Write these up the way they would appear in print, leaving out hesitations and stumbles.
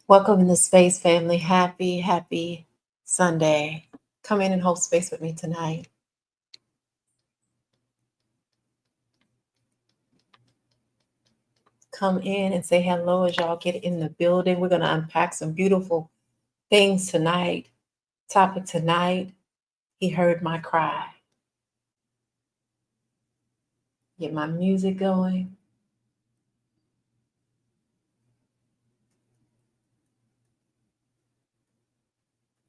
Welcome in the space, family. Happy Sunday. Come in and hold space with me tonight. Come in and say hello as y'all get in the building. We're going to unpack some beautiful things tonight. Topic tonight, he heard my cry. Get my music going.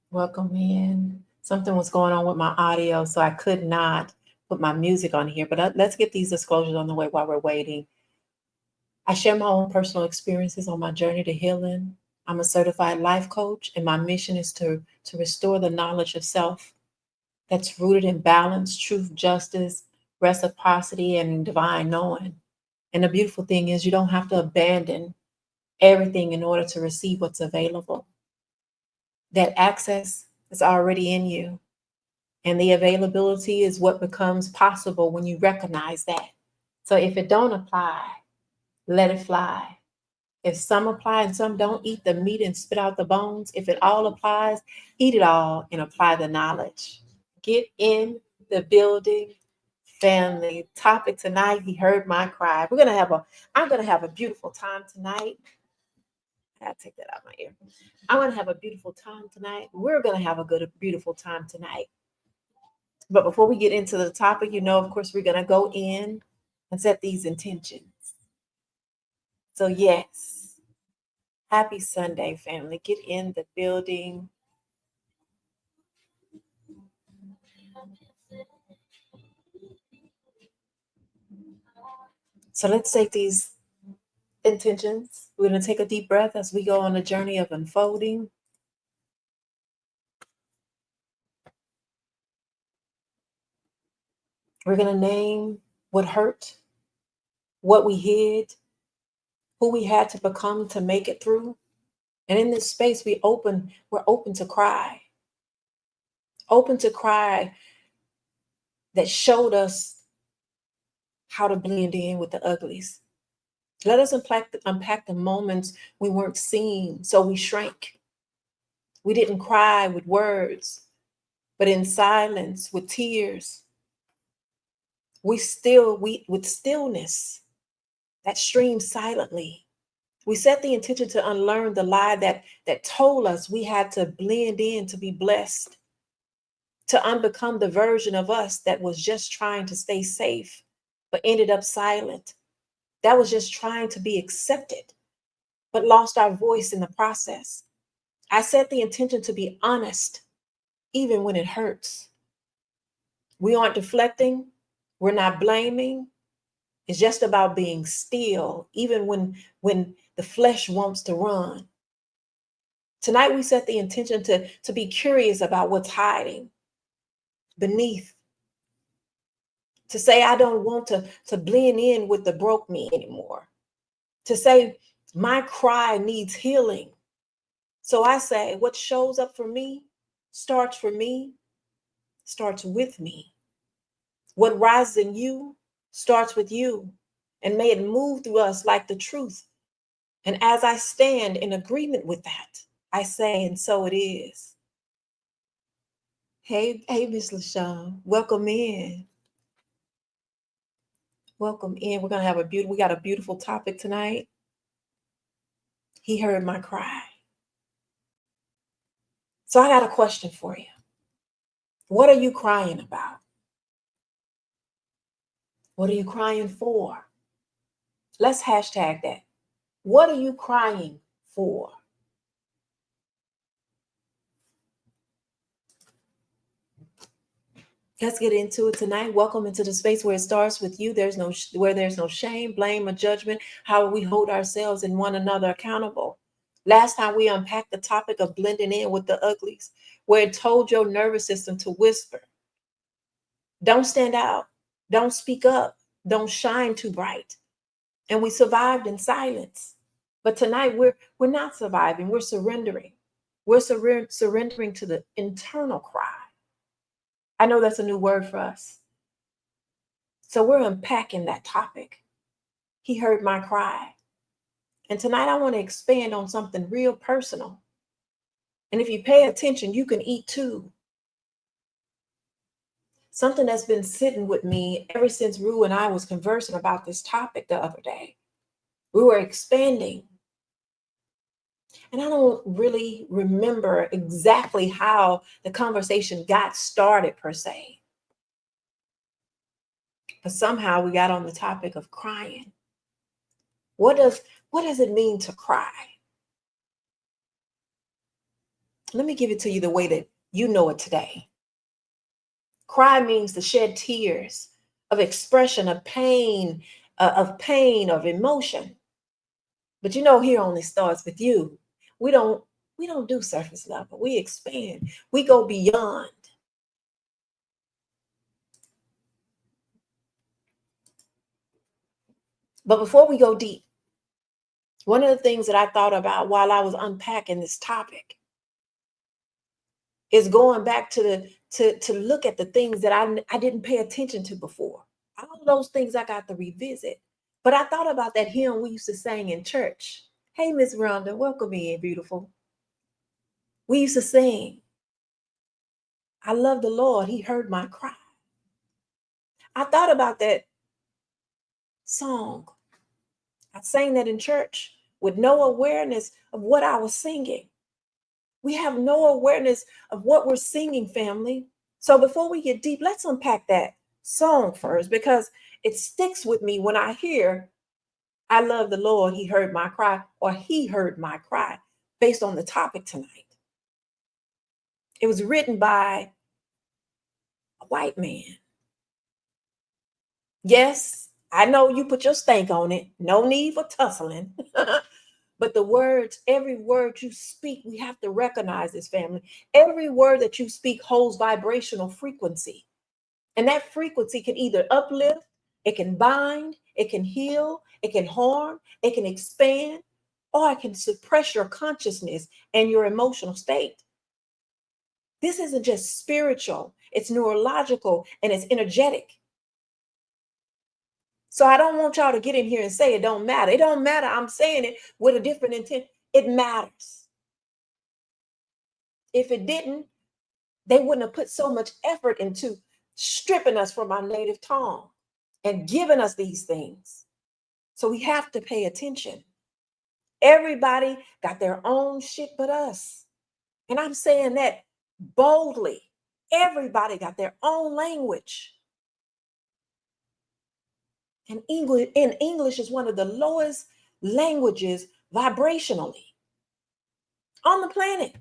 Welcome in. Something was going on with my audio, so I could not put my music on here. But let's get these disclosures on the way while we're waiting. I share my own personal experiences on my journey to healing. I'm a certified life coach, and my mission is to restore the knowledge of self that's rooted in balance, truth, justice, reciprocity, and divine knowing. And the beautiful thing is, you don't have to abandon everything in order to receive what's available. That access is already in you. And the availability is what becomes possible when you recognize that. So if it don't apply, let it fly. If some apply and some don't, eat the meat and spit out the bones. If it all applies, eat it all and apply the knowledge. Get in the building, family. Topic tonight, he heard my cry. I'm gonna have a beautiful time tonight. I gotta take that out of my ear. I'm gonna have a beautiful time tonight. We're gonna have beautiful time tonight. But before we get into the topic, of course, we're gonna go in and set these intentions. So yes, happy Sunday, family. Get in the building. So let's take these intentions. We're going to take a deep breath as we go on a journey of unfolding. We're going to name what hurt, what we hid, who we had to become to make it through. And in this space, we're open to cry. Open to cry that showed us how to blend in with the uglies. Let us unpack the moments we weren't seen, so we shrank. We didn't cry with words, but in silence, with tears. We with stillness that streams silently. We set the intention to unlearn the lie that told us we had to blend in to be blessed, to unbecome the version of us that was just trying to stay safe, but ended up silent. That was just trying to be accepted, but lost our voice in the process. I set the intention to be honest, even when it hurts. We aren't deflecting. We're not blaming. It's just about being still, even when the flesh wants to run. Tonight, we set the intention to be curious about what's hiding beneath. To say, I don't want to blend in with the broke me anymore. To say, my cry needs healing. So I say, what shows up for me, starts with me. What rises in you starts with you. And may it move through us like the truth. And as I stand in agreement with that, I say, and so it is. Hey, Miss LaShawn, welcome in. Welcome in. We're gonna have we got a beautiful topic tonight. He heard my cry. So I got a question for you. What are you crying about? What are you crying for? Let's hashtag that. What are you crying for? Let's get into it tonight. Welcome into the space where it starts with you. Where there's no shame, blame, or judgment. How we hold ourselves and one another accountable. Last time we unpacked the topic of blending in with the uglies, where it told your nervous system to whisper. Don't stand out. Don't speak up. Don't shine too bright. And we survived in silence. But tonight we're not surviving. We're surrendering. We're surrendering to the internal cry. I know that's a new word for us. So we're unpacking that topic. He heard my cry. And tonight I want to expand on something real personal. And if you pay attention, you can eat too. Something that's been sitting with me ever since Rue and I was conversing about this topic the other day. We were expanding. And I don't really remember exactly how the conversation got started per se. But somehow we got on the topic of crying. What does it mean to cry? Let me give it to you the way that you know it today. Cry means to shed tears of expression of pain, of emotion. But you know, here only starts with you. We don't do surface level. We expand. We go beyond. But before we go deep, one of the things that I thought about while I was unpacking this topic is going back to look at the things that I didn't pay attention to before. All those things I got to revisit. But I thought about that hymn we used to sing in church. Hey, Miss Rhonda, welcome in, beautiful. We used to sing, I love the Lord, he heard my cry. I thought about that song. I sang that in church with no awareness of what I was singing. We have no awareness of what we're singing, family. So before we get deep, let's unpack that song first because it sticks with me when I hear, I love the Lord, he heard my cry, or he heard my cry, based on the topic tonight. It was written by a white man. Yes, I know you put your stank on it. No need for tussling. But the words, every word you speak, we have to recognize this, family. Every word that you speak holds vibrational frequency. And that frequency can either uplift, it can bind, it can heal, it can harm, it can expand, or it can suppress your consciousness and your emotional state. This isn't just spiritual, it's neurological and it's energetic. So I don't want y'all to get in here and say it don't matter. It don't matter. I'm saying it with a different intent. It matters. If it didn't, they wouldn't have put so much effort into stripping us from our native tongue and giving us these things. So we have to pay attention. Everybody got their own shit but us. And I'm saying that boldly. Everybody got their own language. And English is one of the lowest languages vibrationally on the planet.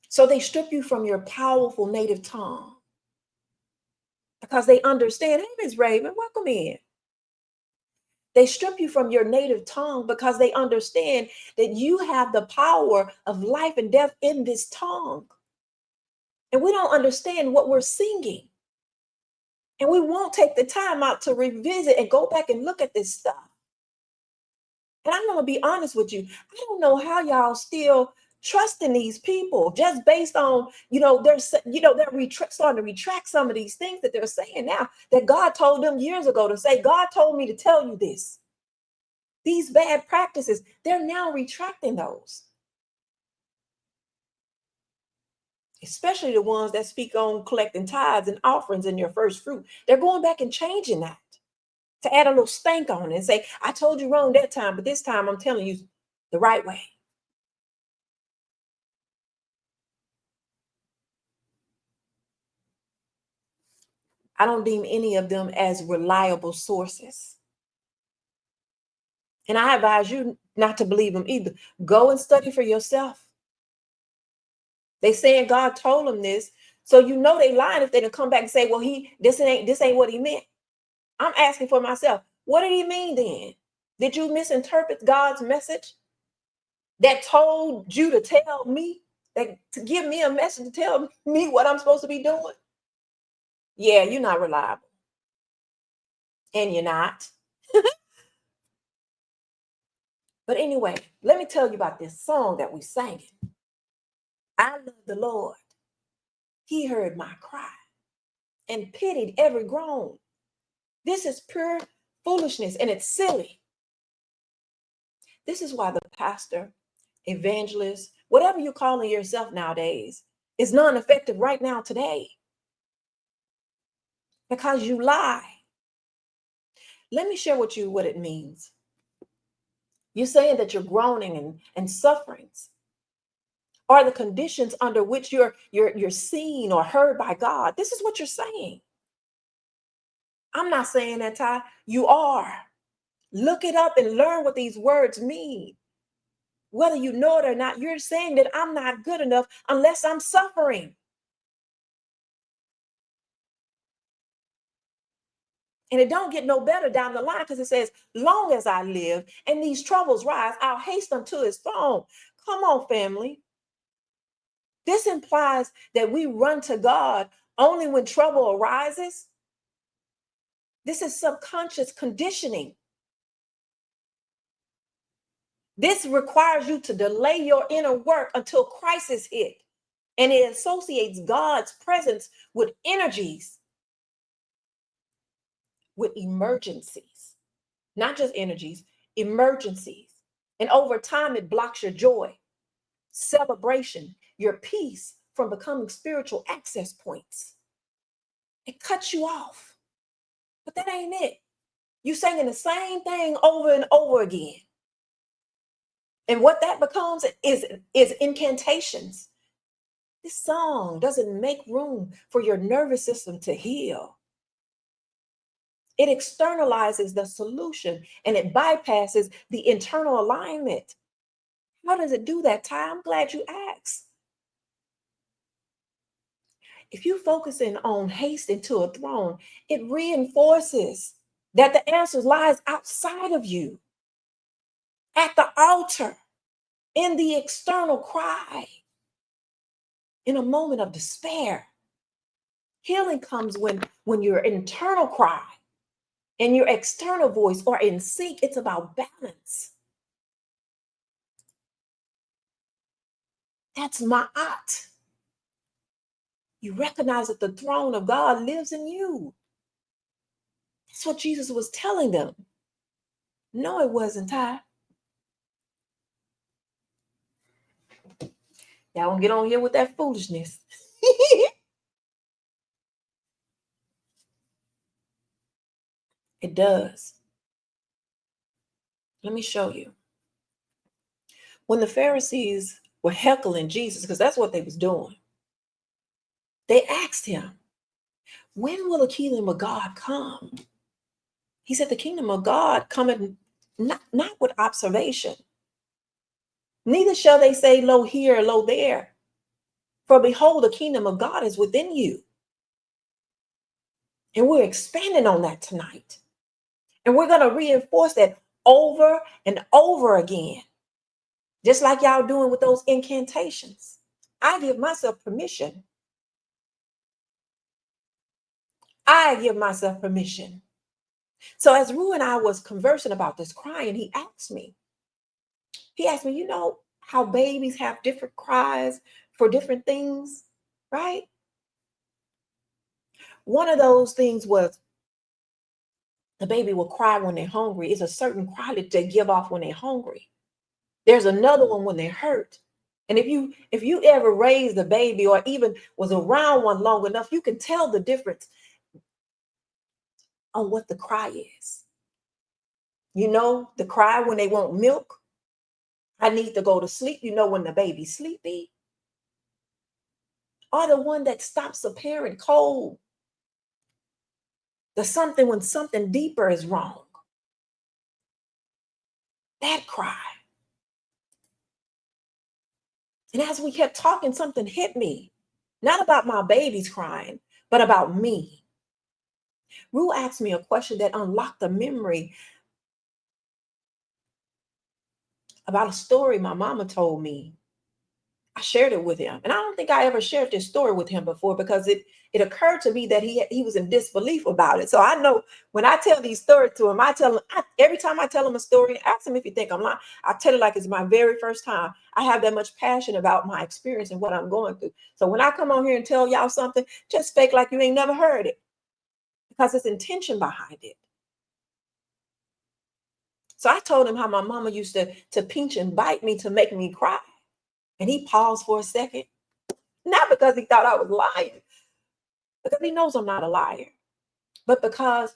So they strip you from your powerful native tongue because they understand, hey, Ms. Raven, welcome in. They strip you from your native tongue because they understand that you have the power of life and death in this tongue. And we don't understand what we're singing. And we won't take the time out to revisit and go back and look at this stuff. And I'm going to be honest with you. I don't know how y'all still trusting these people just based on, they're starting to retract some of these things that they're saying now that God told them years ago to say. God told me to tell you this. These bad practices, they're now retracting those. Especially the ones that speak on collecting tithes and offerings in your first fruit. They're going back and changing that to add a little stank on it and say, I told you wrong that time, but this time I'm telling you the right way. I don't deem any of them as reliable sources. And I advise you not to believe them either. Go and study for yourself. They saying God told them this, so you know they lying if they don't come back and say, well, this ain't what he meant. I'm asking for myself, what did he mean then? Did you misinterpret God's message that told you to tell me, that to give me a message to tell me what I'm supposed to be doing? Yeah, you're not reliable. And you're not. But anyway, let me tell you about this song that we sang. I love the Lord. He heard my cry and pitied every groan. This is pure foolishness and it's silly. This is why the pastor, evangelist, whatever you're calling yourself nowadays, is non-effective right now today. Because you lie. Let me share with you what it means. You're saying that you're groaning and sufferings are the conditions under which you're seen or heard by God. This is what you're saying. I'm not saying that, Ty. You are. Look it up and learn what these words mean. Whether you know it or not, you're saying that I'm not good enough unless I'm suffering. And it don't get no better down the line because it says, long as I live and these troubles rise, I'll hasten to his throne. Come on, family. This implies that we run to God only when trouble arises. This is subconscious conditioning. This requires you to delay your inner work until crisis hit. And it associates God's presence with energies, with emergencies, not just energies, emergencies. And over time, it blocks your joy, celebration, your peace from becoming spiritual access points. It cuts you off. But that ain't it. You singing the same thing over and over again. And what that becomes is incantations. This song doesn't make room for your nervous system to heal. It externalizes the solution and it bypasses the internal alignment. How does it do that, Ty? I'm glad you asked. If you focus in on hasting to a throne, it reinforces that the answer lies outside of you, at the altar, in the external cry, in a moment of despair. Healing comes when your internal cry and your external voice are in sync. It's about balance. That's ma'at. You recognize that the throne of God lives in you. That's what Jesus was telling them. No, it wasn't, Ty. Y'all gonna get on here with that foolishness. It does. Let me show you. When the Pharisees were heckling Jesus, because that's what they was doing, they asked him, when will the kingdom of God come? He said, the kingdom of God cometh not with observation. Neither shall they say, lo here, lo there. For behold, the kingdom of God is within you. And we're expanding on that tonight. And we're going to reinforce that over and over again. Just like y'all doing with those incantations. I give myself permission. I give myself permission. So as Rue and I was conversing about this crying, he asked me, you know how babies have different cries for different things, right? One of those things was the baby will cry when they're hungry. It's a certain cry that they give off when they're hungry. There's another one when they're hurt. And if you ever raised a baby or even was around one long enough, you can tell the difference on what the cry is. You know, the cry when they want milk. I need to go to sleep. You know, when the baby's sleepy. Or the one that stops a parent cold. The something when something deeper is wrong. That cry. And as we kept talking, something hit me. Not about my babies crying, but about me. Rue asked me a question that unlocked a memory about a story my mama told me. I shared it with him. And I don't think I ever shared this story with him before because it occurred to me that he was in disbelief about it. So I know when I tell these stories to him, I tell him every time I tell him a story, ask him if you think I'm lying. I tell it like it's my very first time. I have that much passion about my experience and what I'm going through. So when I come on here and tell y'all something, just fake like you ain't never heard it because it's intention behind it. So I told him how my mama used to pinch and bite me to make me cry. And he paused for a second, not because he thought I was lying, because he knows I'm not a liar, but because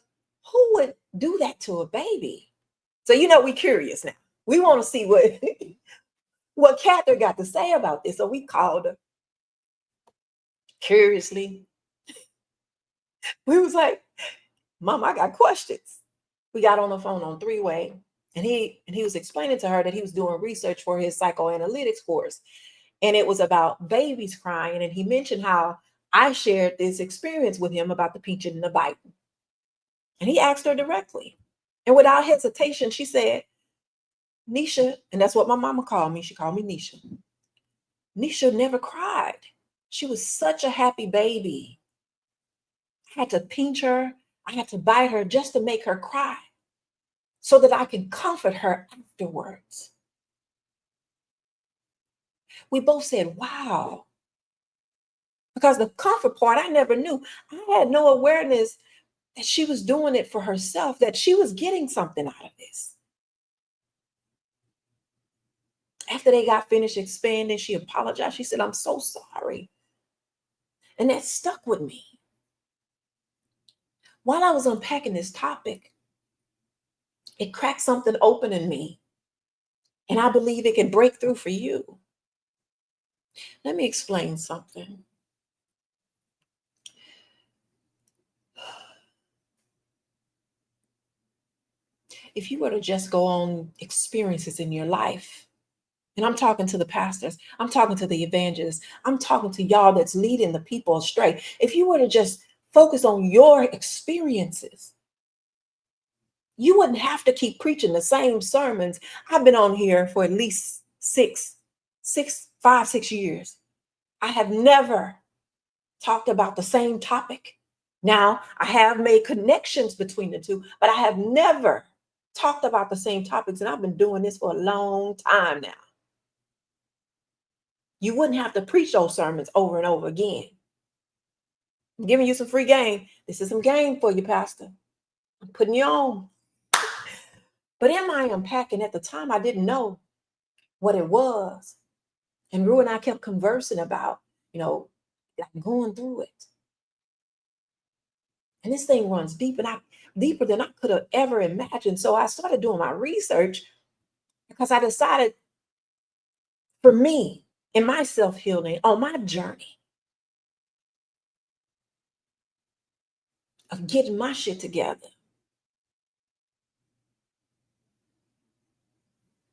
who would do that to a baby? So we curious now. We want to see what what Catherine got to say about this. So we called her curiously. We was like, Mom, I got questions. We got on the phone on three-way, and he was explaining to her that he was doing research for his psychoanalytics course, and it was about babies crying. And he mentioned how I shared this experience with him about the pinching and the biting. And he asked her directly. And without hesitation, she said, Nisha, and that's what my mama called me. She called me Nisha. Nisha never cried. She was such a happy baby. I had to pinch her. I had to bite her just to make her cry so that I could comfort her afterwards. We both said, wow. Because the comfort part, I never knew. I had no awareness that she was doing it for herself, that she was getting something out of this. After they got finished expanding, she apologized. She said, I'm so sorry. And that stuck with me. While I was unpacking this topic, it cracked something open in me. And I believe it can break through for you. Let me explain something. If you were to just go on experiences in your life, and I'm talking to the pastors, I'm talking to the evangelists, I'm talking to y'all that's leading the people astray. If you were to just focus on your experiences, you wouldn't have to keep preaching the same sermons. I've been on here for at least 6 years. I have never talked about the same topic. Now, I have made connections between the two, but I have never talked about the same topics. And I've been doing this for a long time now. You wouldn't have to preach those sermons over and over again. I'm giving you some free game. This is some game for you, Pastor. I'm putting you on. But in my unpacking at the time, I didn't know what it was. And Rue and I kept conversing about, like going through it. And this thing runs deep and deeper than I could have ever imagined. So I started doing my research because I decided for me in my self-healing on my journey of getting my shit together.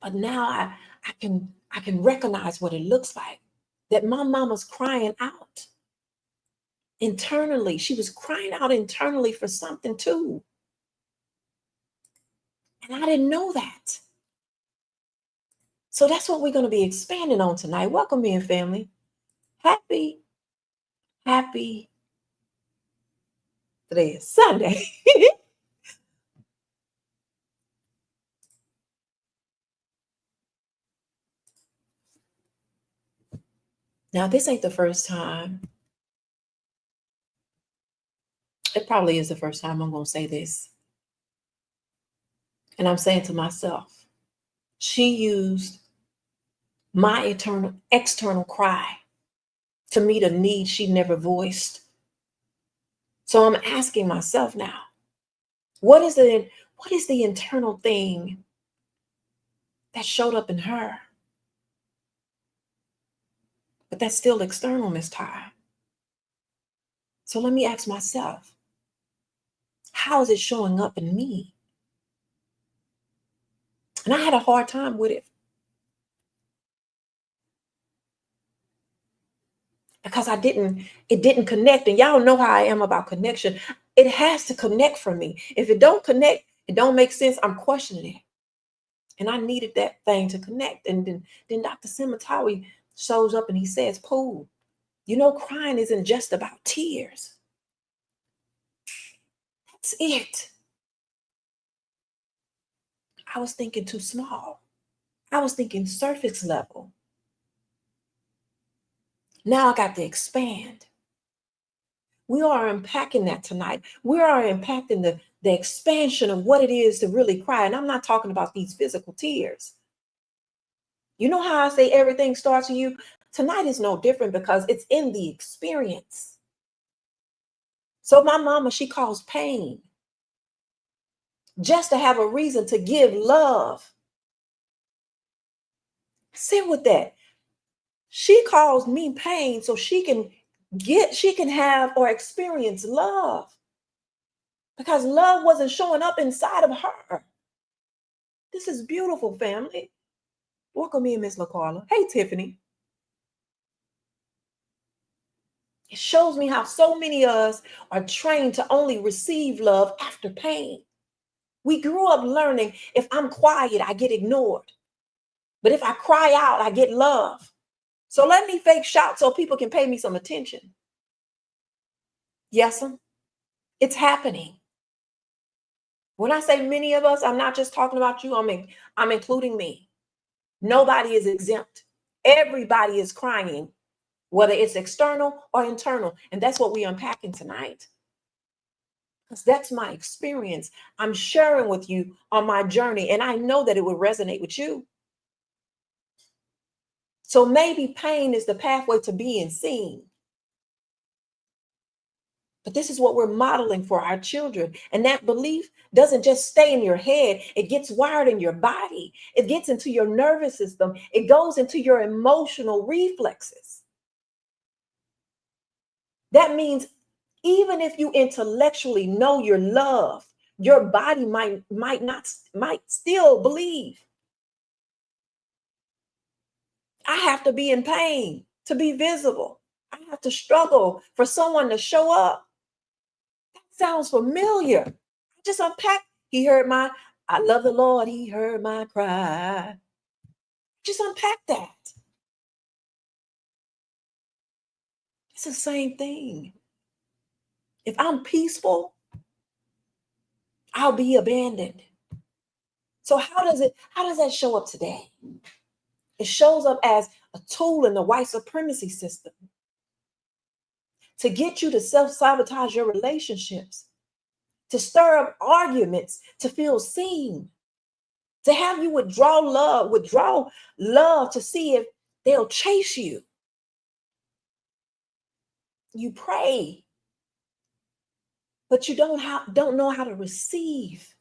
But now I can recognize what it looks like. That my mama's crying out internally. She was crying out internally for something too. And I didn't know that. So that's what we're going to be expanding on tonight. Welcome in, family. Happy, today is Sunday. Now, this ain't the first time. It probably is the first time I'm going to say this. And I'm saying to myself, she used my external cry to meet a need she never voiced. So I'm asking myself now, what is the internal thing that showed up in her? But that's still external, Miss Ty. So let me ask myself, How is it showing up in me? And I had a hard time with it because it didn't connect. And y'all know how I am about connection. It has to connect for me. If it don't connect, it don't make sense. I'm questioning it. And I needed that thing to connect. And then Dr. Simatawi shows up and he says, Pooh, you know, crying isn't just about tears. That's it. I was thinking too small. I was thinking surface level. Now I got to expand. We are unpacking that tonight. We are impacting the expansion of what it is to really cry. And I'm not talking about these physical tears. You know how I say everything starts with you? Tonight is no different because it's in the experience. So my mama, she calls pain just to have a reason to give love. Sit with that. She calls me pain so she can have or experience love because love wasn't showing up inside of her. This is beautiful, family. Welcome in, Miss LaCarla. Hey, Tiffany. It shows me how so many of us are trained to only receive love after pain. We grew up learning if I'm quiet, I get ignored. But if I cry out, I get love. So let me fake shout so people can pay me some attention. Yes, it's happening. When I say many of us, I'm not just talking about you, I'm including me. Nobody is exempt. Everybody is crying, whether it's external or internal. And that's what we're unpacking tonight. Because that's my experience. I'm sharing with you on my journey, and I know that it will resonate with you. So maybe pain is the pathway to being seen. But this is what we're modeling for our children. And that belief doesn't just stay in your head, it gets wired in your body, it gets into your nervous system, it goes into your emotional reflexes. That means even if you intellectually know your love, your body might still believe. I have to be in pain to be visible. I have to struggle for someone to show up. That sounds familiar. Just unpack. I love the Lord. He heard my cry. Just unpack that. It's the same thing. If I'm peaceful, I'll be abandoned. So how does that show up today? It shows up as a tool in the white supremacy system to get you to self-sabotage your relationships, to stir up arguments, to feel seen, to have you withdraw love to see if they'll chase you. You pray, but you don't know how to receive.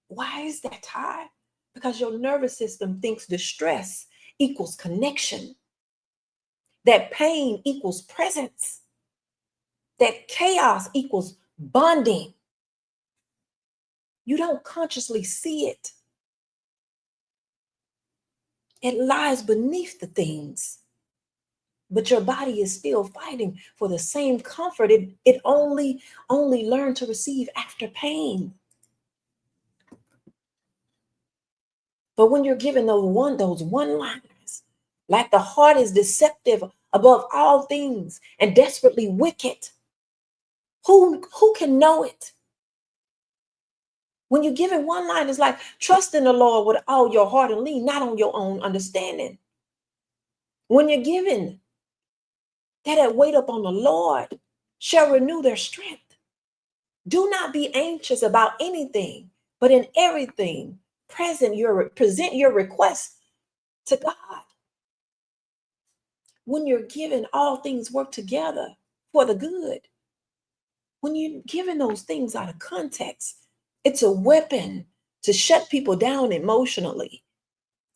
Why is that, Ty? Because your nervous system thinks distress equals connection, that pain equals presence, that chaos equals bonding. You don't consciously see it. It lies beneath the things, but your body is still fighting for the same comfort it only learned to receive after pain. But when you're given those one-liners, like the heart is deceptive above all things and desperately wicked, who can know it? When you're given one line, it's like trust in the Lord with all your heart and lean not on your own understanding. When you're given that wait up on the Lord shall renew their strength. Do not be anxious about anything, but in everything present present your request to God. When you're given all things work together for the good. When you're given those things out of context, it's a weapon to shut people down emotionally.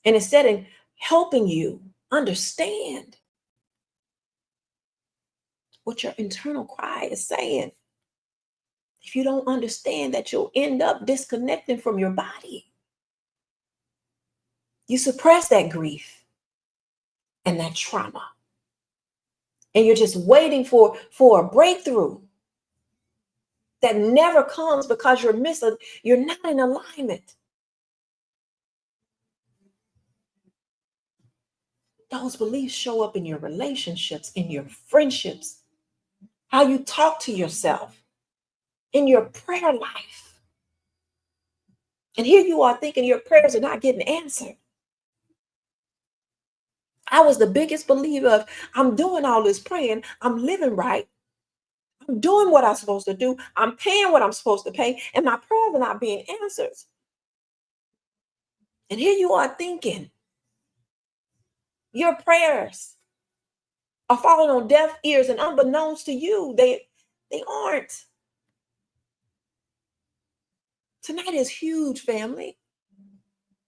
And instead of helping you understand what your internal cry is saying. If you don't understand that you'll end up disconnecting from your body, you suppress that grief and that trauma. And you're just waiting for a breakthrough that never comes because you're not in alignment. Those beliefs show up in your relationships, in your friendships, how you talk to yourself, in your prayer life. And here you are thinking your prayers are not getting answered. I was the biggest believer of I'm doing all this praying, I'm living right, I'm doing what I'm supposed to do, I'm paying what I'm supposed to pay, and my prayers are not being answered. And here you are thinking your prayers are falling on deaf ears, and unbeknownst to you, they aren't. Tonight is huge, family,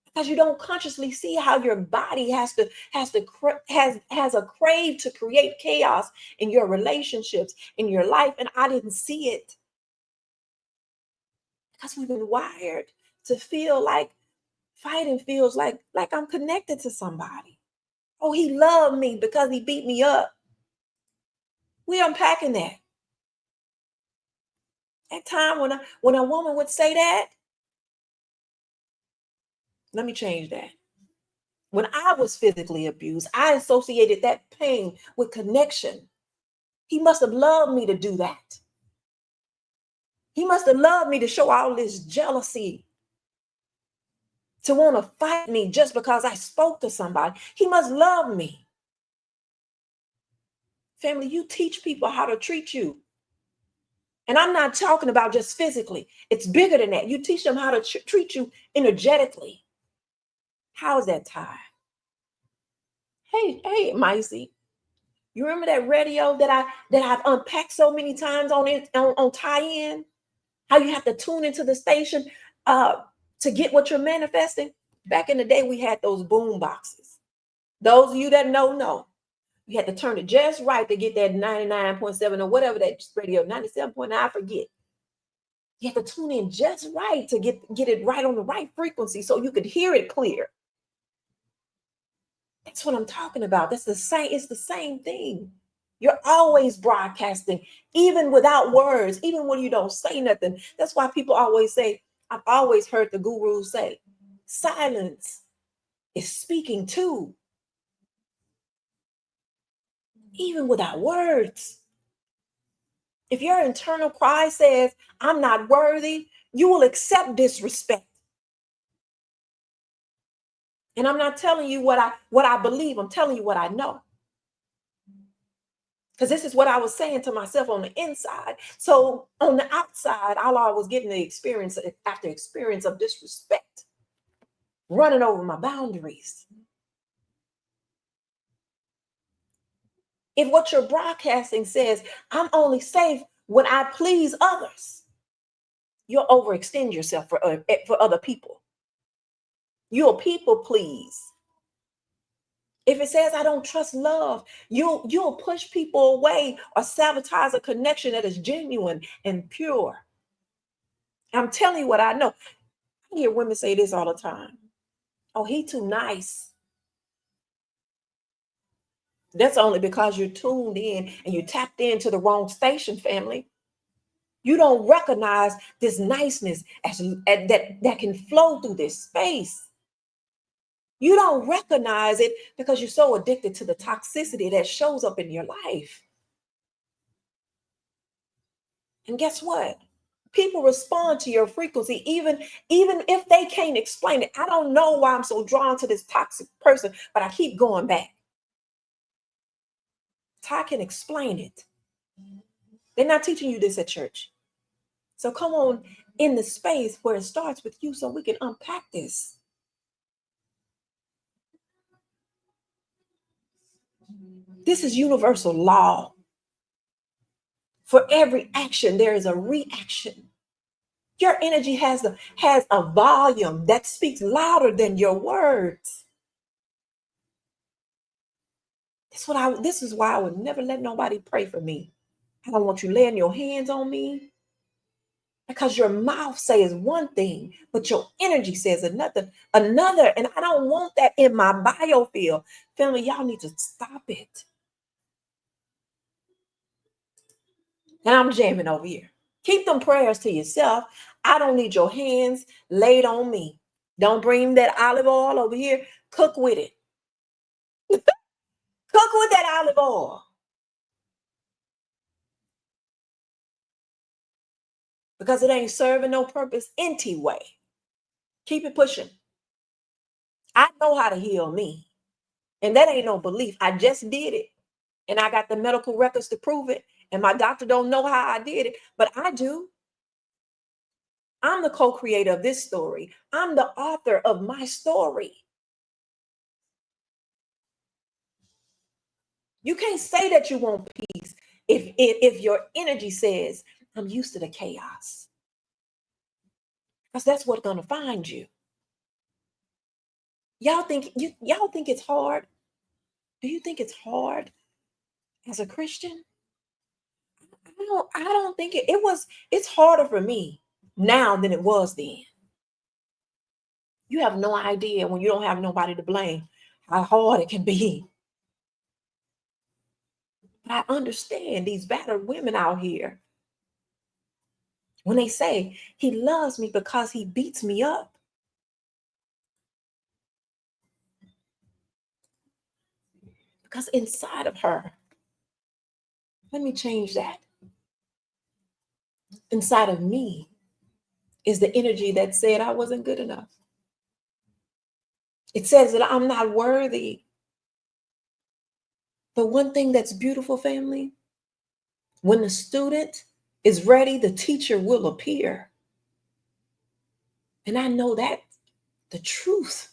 because you don't consciously see how your body has a crave to create chaos in your relationships, in your life, and I didn't see it because we've been wired to feel like fighting feels like I'm connected to somebody. Oh, he loved me because he beat me up. We unpacking that. At time when a woman would say that, let me change that. When I was physically abused, I associated that pain with connection. He must have loved me to do that. He must have loved me to show all this jealousy, to want to fight me just because I spoke to somebody. He must love me. Family, you teach people how to treat you. And I'm not talking about just physically. It's bigger than that. You teach them how to treat you energetically. How is that tied? Hey, Micey, you remember that radio that I've unpacked so many times on tie-in? How you have to tune into the station to get what you're manifesting? Back in the day, we had those boom boxes. Those of you that know. You had to turn it just right to get that 99.7 or whatever that radio, 97.9, I forget. You have to tune in just right to get it right on the right frequency so you could hear it clear. That's what I'm talking about. That's the same. It's the same thing. You're always broadcasting, even without words, even when you don't say nothing. That's why people always say, I've always heard the gurus say, silence is speaking too, even without words. If your internal cry says, I'm not worthy, you will accept disrespect. And I'm not telling you what I believe, I'm telling you what I know. Because this is what I was saying to myself on the inside. So on the outside, all I was getting the experience after experience of disrespect, running over my boundaries. If what you're broadcasting says, I'm only safe when I please others, you'll overextend yourself for other people. You'll people please. If it says I don't trust love, you'll push people away or sabotage a connection that is genuine and pure. I'm telling you what I know. I hear women say this all the time. Oh, he too nice. That's only because you're tuned in and you tapped into the wrong station, family. You don't recognize this niceness that can flow through this space. You don't recognize it because you're so addicted to the toxicity that shows up in your life. And guess what? People respond to your frequency, even if they can't explain it. I don't know why I'm so drawn to this toxic person, but I keep going back. Ty can explain it. They're not teaching you this at church. So come on in the space where it starts with you so we can unpack this. This is universal law. For every action, there is a reaction. Your energy has a volume that speaks louder than your words. This is why I would never let nobody pray for me. I don't want you laying your hands on me. Because your mouth says one thing, but your energy says another. And I don't want that in my biofield. Family, y'all need to stop it. And I'm jamming over here. Keep them prayers to yourself. I don't need your hands laid on me. Don't bring that olive oil over here. Cook with it. Cook with that olive oil. Because it ain't serving no purpose anyway. Keep it pushing. I know how to heal me. And that ain't no belief. I just did it. And I got the medical records to prove it. And my doctor don't know how I did it, but I do. I'm the co-creator of this story. I'm the author of my story. You can't say that you want peace if your energy says, I'm used to the chaos. Because that's what's gonna find you. Y'all think it's hard? Do you think it's hard as a Christian? I don't think it's harder for me now than it was then. You have no idea when you don't have nobody to blame how hard it can be. But I understand these battered women out here when they say he loves me because he beats me up. Because inside of her, let me change that. Inside of me is the energy that said I wasn't good enough. It says that I'm not worthy. But one thing that's beautiful, family, when the student is ready, the teacher will appear. And I know that the truth.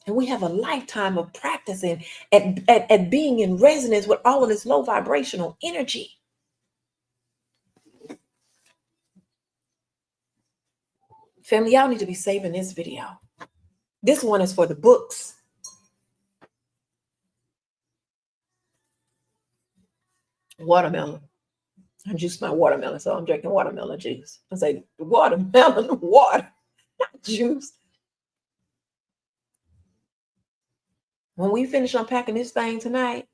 And we have a lifetime of practicing at being in resonance with all of this low vibrational energy. Family, y'all need to be saving this video. This one is for the books. Watermelon. I juiced my watermelon, so I'm drinking watermelon juice. I say watermelon water, not juice. When we finish unpacking this thing tonight,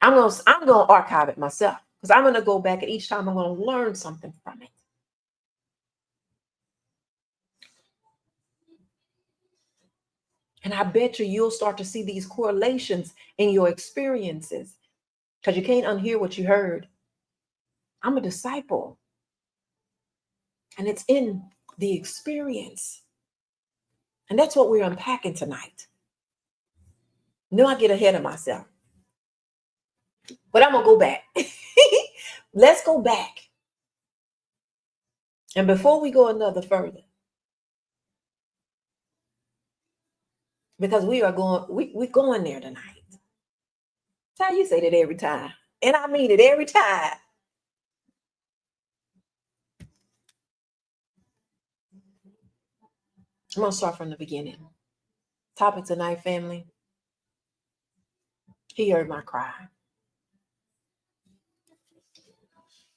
I'm gonna archive it myself because I'm gonna go back and each time I'm gonna learn something from it. And I bet you'll start to see these correlations in your experiences because you can't unhear what you heard. I'm a disciple, and it's in the experience. And that's what we're unpacking tonight. No, I get ahead of myself. But I'm going to go back. Let's go back. And before we go another further, because we're going there tonight. That's how you say that every time. And I mean it every time. I'm going to start from the beginning. Topic tonight, family. He heard my cry.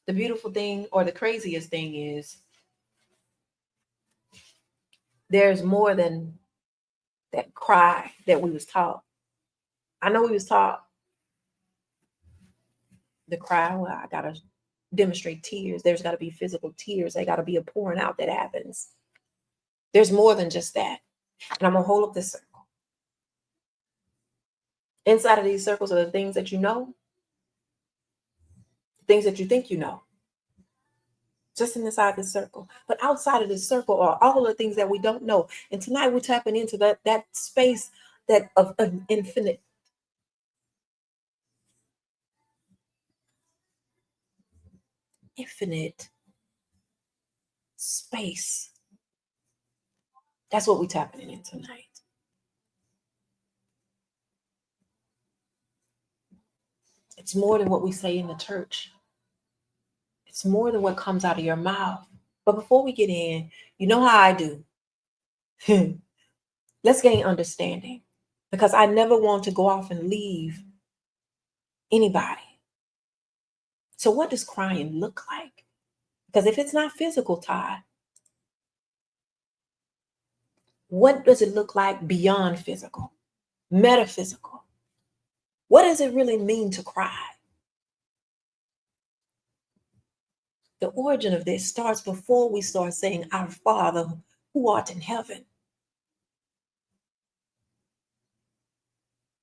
The beautiful thing or the craziest thing is there's more than that cry that we was taught. I know we was taught the cry, well, I got to demonstrate tears. There's got to be physical tears. They got to be a pouring out that happens. There's more than just that. And I'm going to hold up this circle. Inside of these circles are the things that you know, things that you think you know. Just inside this circle. But outside of this circle are all the things that we don't know. And tonight we're tapping into that space that of infinite space. That's what we're tapping in tonight. It's more than what we say in the church. It's more than what comes out of your mouth. But before we get in, you know how I do. Let's gain understanding. Because I never want to go off and leave anybody. So what does crying look like? Because if it's not physical, Ty, what does it look like beyond physical, metaphysical? What does it really mean to cry? The origin of this starts before we start saying, Our Father who art in heaven.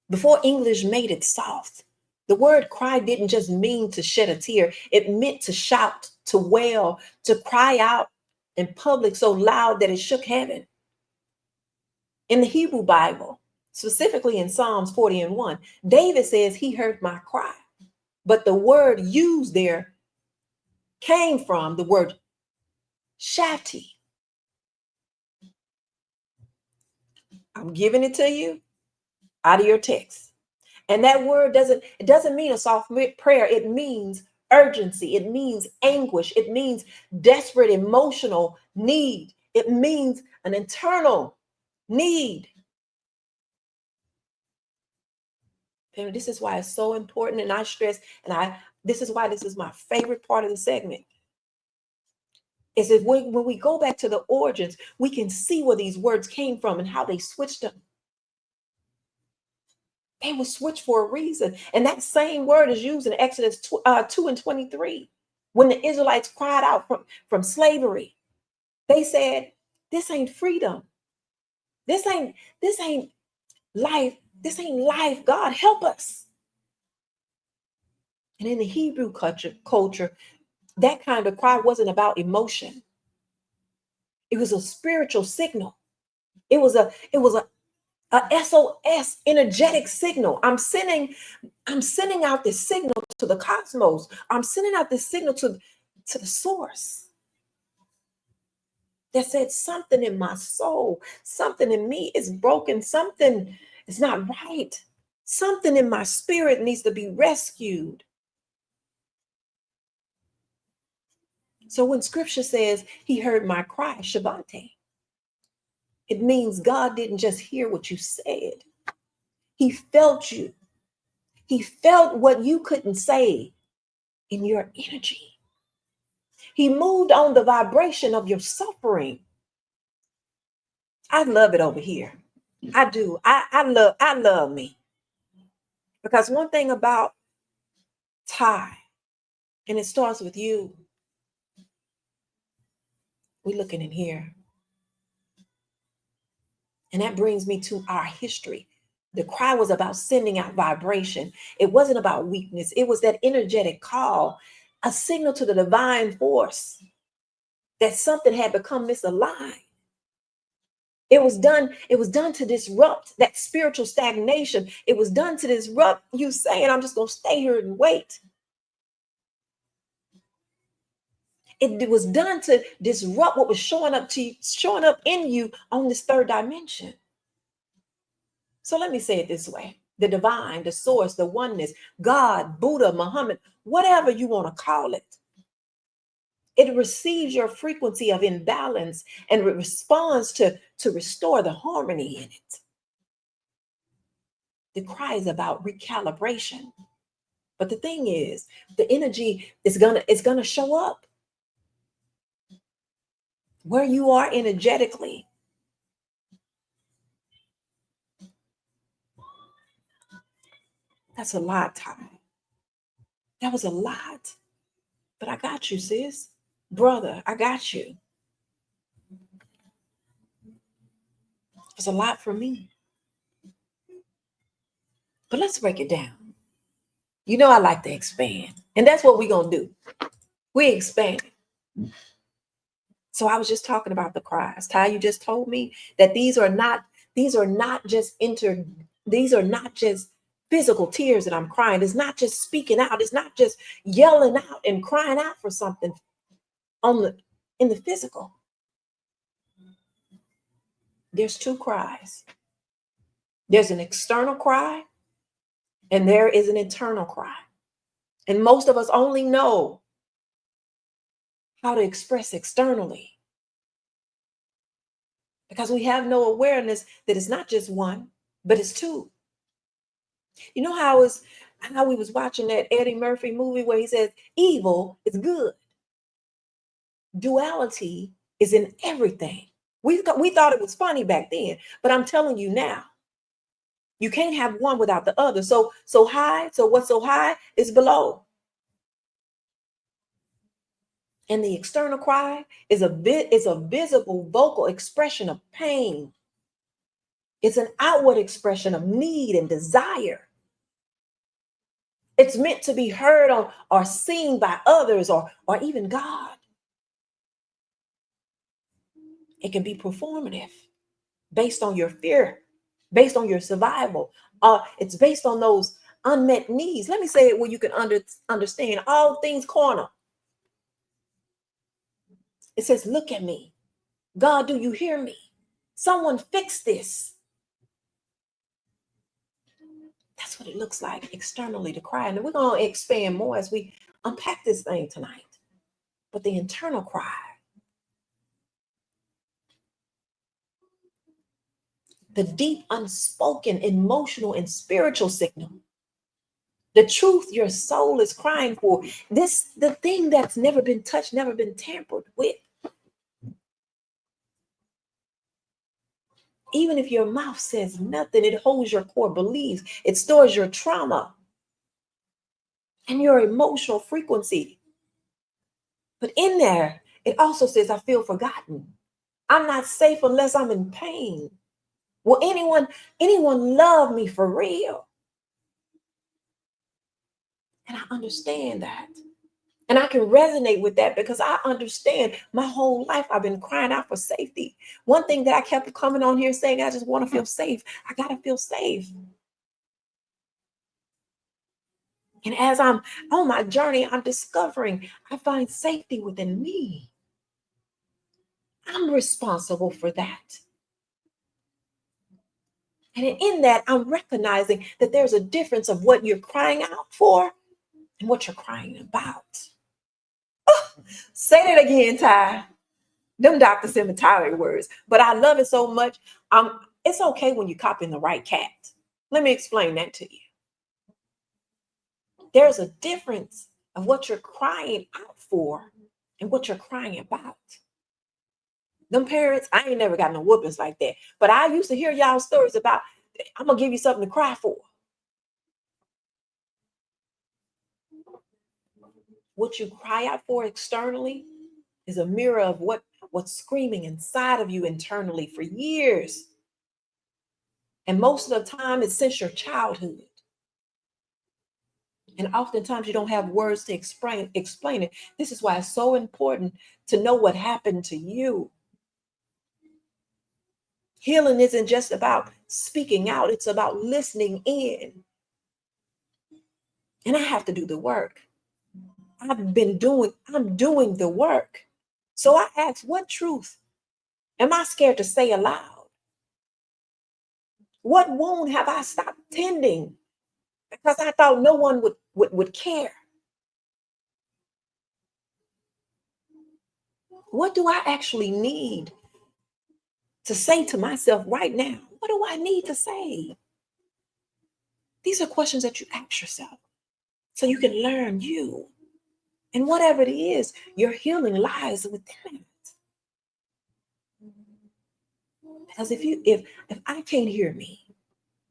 Before English made it soft, the word cry didn't just mean to shed a tear, it meant to shout, to wail, to cry out in public so loud that it shook heaven. In the Hebrew Bible, specifically in Psalms 40:1, David says he heard my cry. But the word used there came from the word shati. I'm giving it to you out of your text. And that word doesn't mean a soft prayer. It means urgency. It means anguish. It means desperate emotional need. It means an internal need. And this is why it's so important. And I stress, this is why this is my favorite part of the segment. Is that when we go back to the origins, we can see where these words came from and how they switched them. They were switched for a reason. And that same word is used in Exodus 2:23. When the Israelites cried out from slavery, they said, this ain't freedom. This ain't life. This ain't life. God, help us. And in the Hebrew culture, that kind of cry wasn't about emotion. It was a spiritual signal. It was a SOS energetic signal. I'm sending out this signal to the cosmos. I'm sending out this signal to the source that said something in my soul, something in me is broken, something is not right. Something in my spirit needs to be rescued. So when scripture says he heard my cry, Shabante, it means God didn't just hear what you said. He felt you. He felt what you couldn't say in your energy. He moved on the vibration of your suffering. I love it over here. I do. I love me. Because one thing about Ty, and it starts with you. We're looking in here. And that brings me to our history. The cry was about sending out vibration. It wasn't about weakness. It was that energetic call, a signal to the divine force that something had become misaligned. It was done to disrupt that spiritual stagnation. It was done to disrupt you saying, I'm just going to stay here and wait. It was done to disrupt what was showing up in you on this third dimension. So let me say it this way. The divine, the source, the oneness, God, Buddha, Muhammad, whatever you want to call it, it receives your frequency of imbalance and responds to restore the harmony in it. The cry is about recalibration. But the thing is, the energy is gonna show up where you are energetically. That's a lot, Ty. That was a lot. But I got you, sis. Brother, I got you. It's a lot for me. But let's break it down. You know I like to expand. And that's what we're going to do. We expand. So I was just talking about the cries. Ty, you just told me that these are not just physical tears that I'm crying. It's not just speaking out. It's not just yelling out and crying out for something in the physical. There's two cries. There's an external cry and there is an internal cry. And most of us only know how to express externally because we have no awareness that it's not just one, but it's two. You know how we was watching that Eddie Murphy movie where he says evil is good. Duality is in everything. We thought it was funny back then, but I'm telling you now, you can't have one without the other. So high, so what's so high is below. And the external cry is a visible vocal expression of pain. It's an outward expression of need and desire. It's meant to be heard on or seen by others or even God. It can be performative based on your fear, based on your survival. It's based on those unmet needs. Let me say it where you can understand all things corner. It says, look at me. God, do you hear me? Someone fix this. That's what it looks like externally to cry. And we're going to expand more as we unpack this thing tonight. But the internal cry, the deep, unspoken, emotional, and spiritual signal, the truth your soul is crying for, the thing that's never been touched, never been tampered with. Even if your mouth says nothing, it holds your core beliefs, it stores your trauma and your emotional frequency. But in there, it also says, I feel forgotten. I'm not safe unless I'm in pain. Will anyone love me for real? And I understand that. And I can resonate with that because I understand my whole life I've been crying out for safety. One thing that I kept coming on here saying, I just want to feel safe. I got to feel safe. And as I'm on my journey, I'm discovering I find safety within me. I'm responsible for that. And in that, I'm recognizing that there's a difference of what you're crying out for and what you're crying about. Oh, say that again, Ty. Them Dr. Cemetery words, but I love it so much. It's okay when you're copying the right cat. Let me explain that to you. There's a difference of what you're crying out for and what you're crying about. Them parents, I ain't never got no whoopings like that, but I used to hear y'all stories about, I'm gonna give you something to cry for. What you cry out for externally is a mirror of what's screaming inside of you internally for years. And most of the time, it's since your childhood. And oftentimes you don't have words to explain it. This is why it's so important to know what happened to you. Healing isn't just about speaking out, it's about listening in. And I have to do the work. I'm doing the work. So I ask, what truth am I scared to say aloud? What wound have I stopped tending because I thought no one would care? What do I actually need to say to myself right now? What do I need to say? These are questions that you ask yourself so you can learn you. And whatever it is, your healing lies within it. Because if I can't hear me,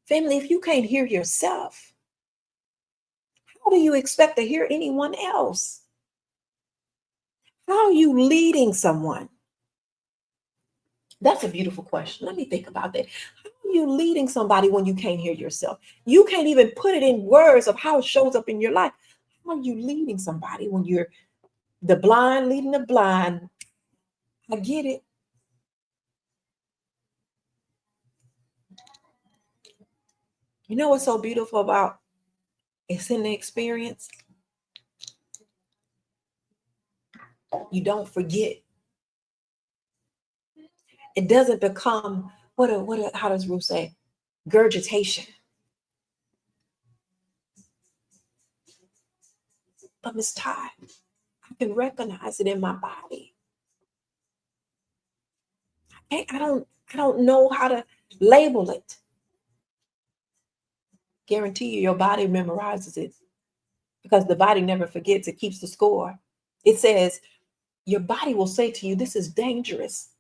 family, if you can't hear yourself, how do you expect to hear anyone else? How are you leading someone? That's a beautiful question. Let me think about that. How are you leading somebody when you can't hear yourself? You can't even put it in words of how it shows up in your life. How are you leading somebody when you're the blind leading the blind? I get it. You know what's so beautiful about it's in the experience? You don't forget. It doesn't become how does Ruth say? Gurgitation. But Miss Ty, I can recognize it in my body. I don't know how to label it. Guarantee you your body memorizes it because the body never forgets, it keeps the score. It says your body will say to you, this is dangerous.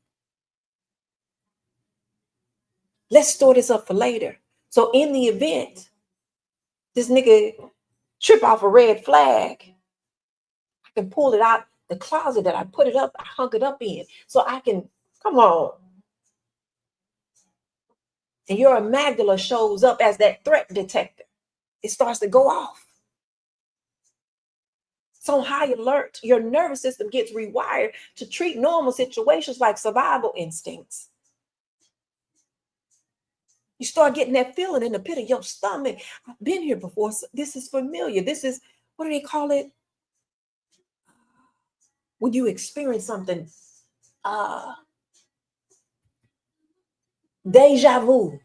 Let's store this up for later. So in the event this nigga trip off a red flag, I can pull it out the closet that I put it up, I hung it up in. So I can, come on. And your amygdala shows up as that threat detector. It starts to go off. It's on high alert. Your nervous system gets rewired to treat normal situations like survival instincts. You start getting that feeling in the pit of your stomach. I've been here before. So this is familiar. This is, what do they call it? When you experience something, deja vu.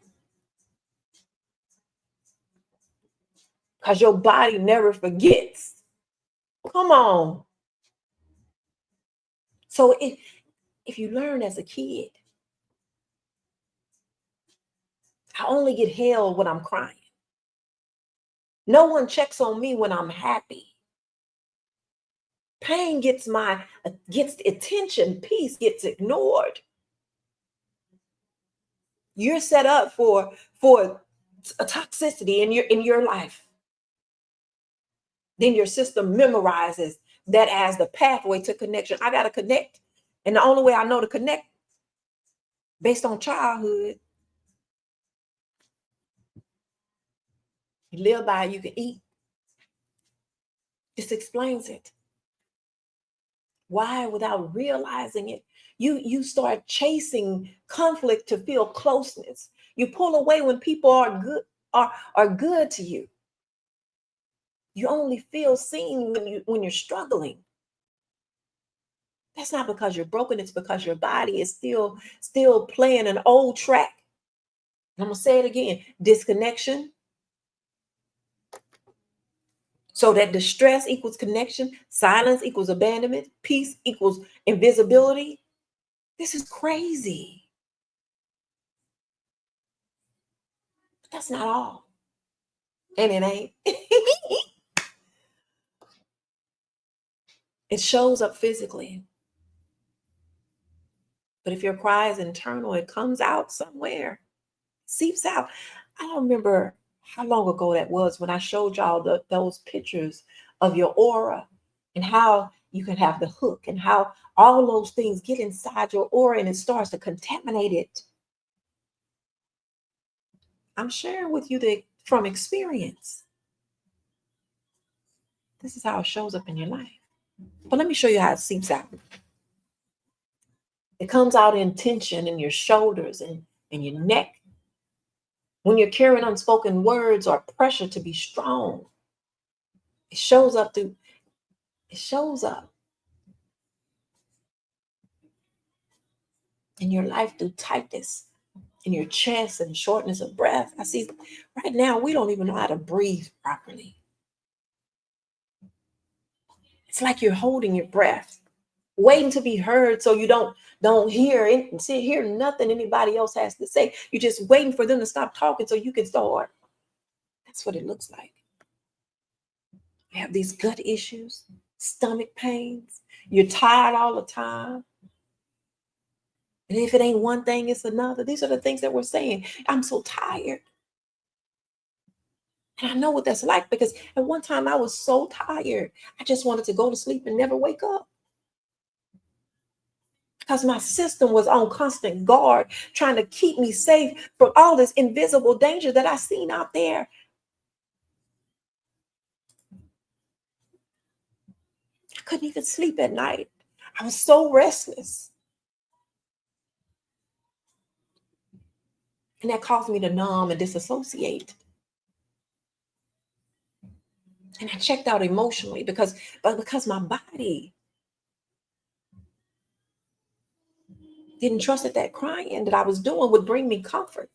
Because your body never forgets. Come on. So if you learn as a kid, I only get held when I'm crying. No one checks on me when I'm happy. Pain gets attention, peace gets ignored. You're set up for a toxicity in your life. Then your system memorizes that as the pathway to connection. I got to connect. And the only way I know to connect based on childhood, you live by, you can eat. This explains it. Why, without realizing it, you start chasing conflict to feel closeness. You pull away when people are good to you. You only feel seen when you're struggling. That's not because you're broken, it's because your body is still playing an old track. I'm gonna say it again: disconnection. So that distress equals connection, silence equals abandonment, peace equals invisibility. This is crazy. But that's not all. And it ain't. It shows up physically. But if your cry is internal, it comes out somewhere, seeps out. I don't remember how long ago that was when I showed y'all those pictures of your aura and how you can have the hook and how all those things get inside your aura and it starts to contaminate it. I'm sharing with you from experience. This is how it shows up in your life. But let me show you how it seeps out. It comes out in tension in your shoulders and your neck. When you're carrying unspoken words or pressure to be strong, it shows up in your life through tightness in your chest and shortness of breath. I see right now we don't even know how to breathe properly. It's like you're holding your breath, waiting to be heard so you don't hear nothing anybody else has to say. You're just waiting for them to stop talking so you can start. That's what it looks like. You have these gut issues, stomach pains. You're tired all the time. And if it ain't one thing, it's another. These are the things that we're saying. I'm so tired. And I know what that's like because at one time I was so tired. I just wanted to go to sleep and never wake up. Because my system was on constant guard, trying to keep me safe from all this invisible danger that I seen out there. I couldn't even sleep at night. I was so restless. And that caused me to numb and disassociate. And I checked out emotionally because my body didn't trust that crying that I was doing would bring me comfort.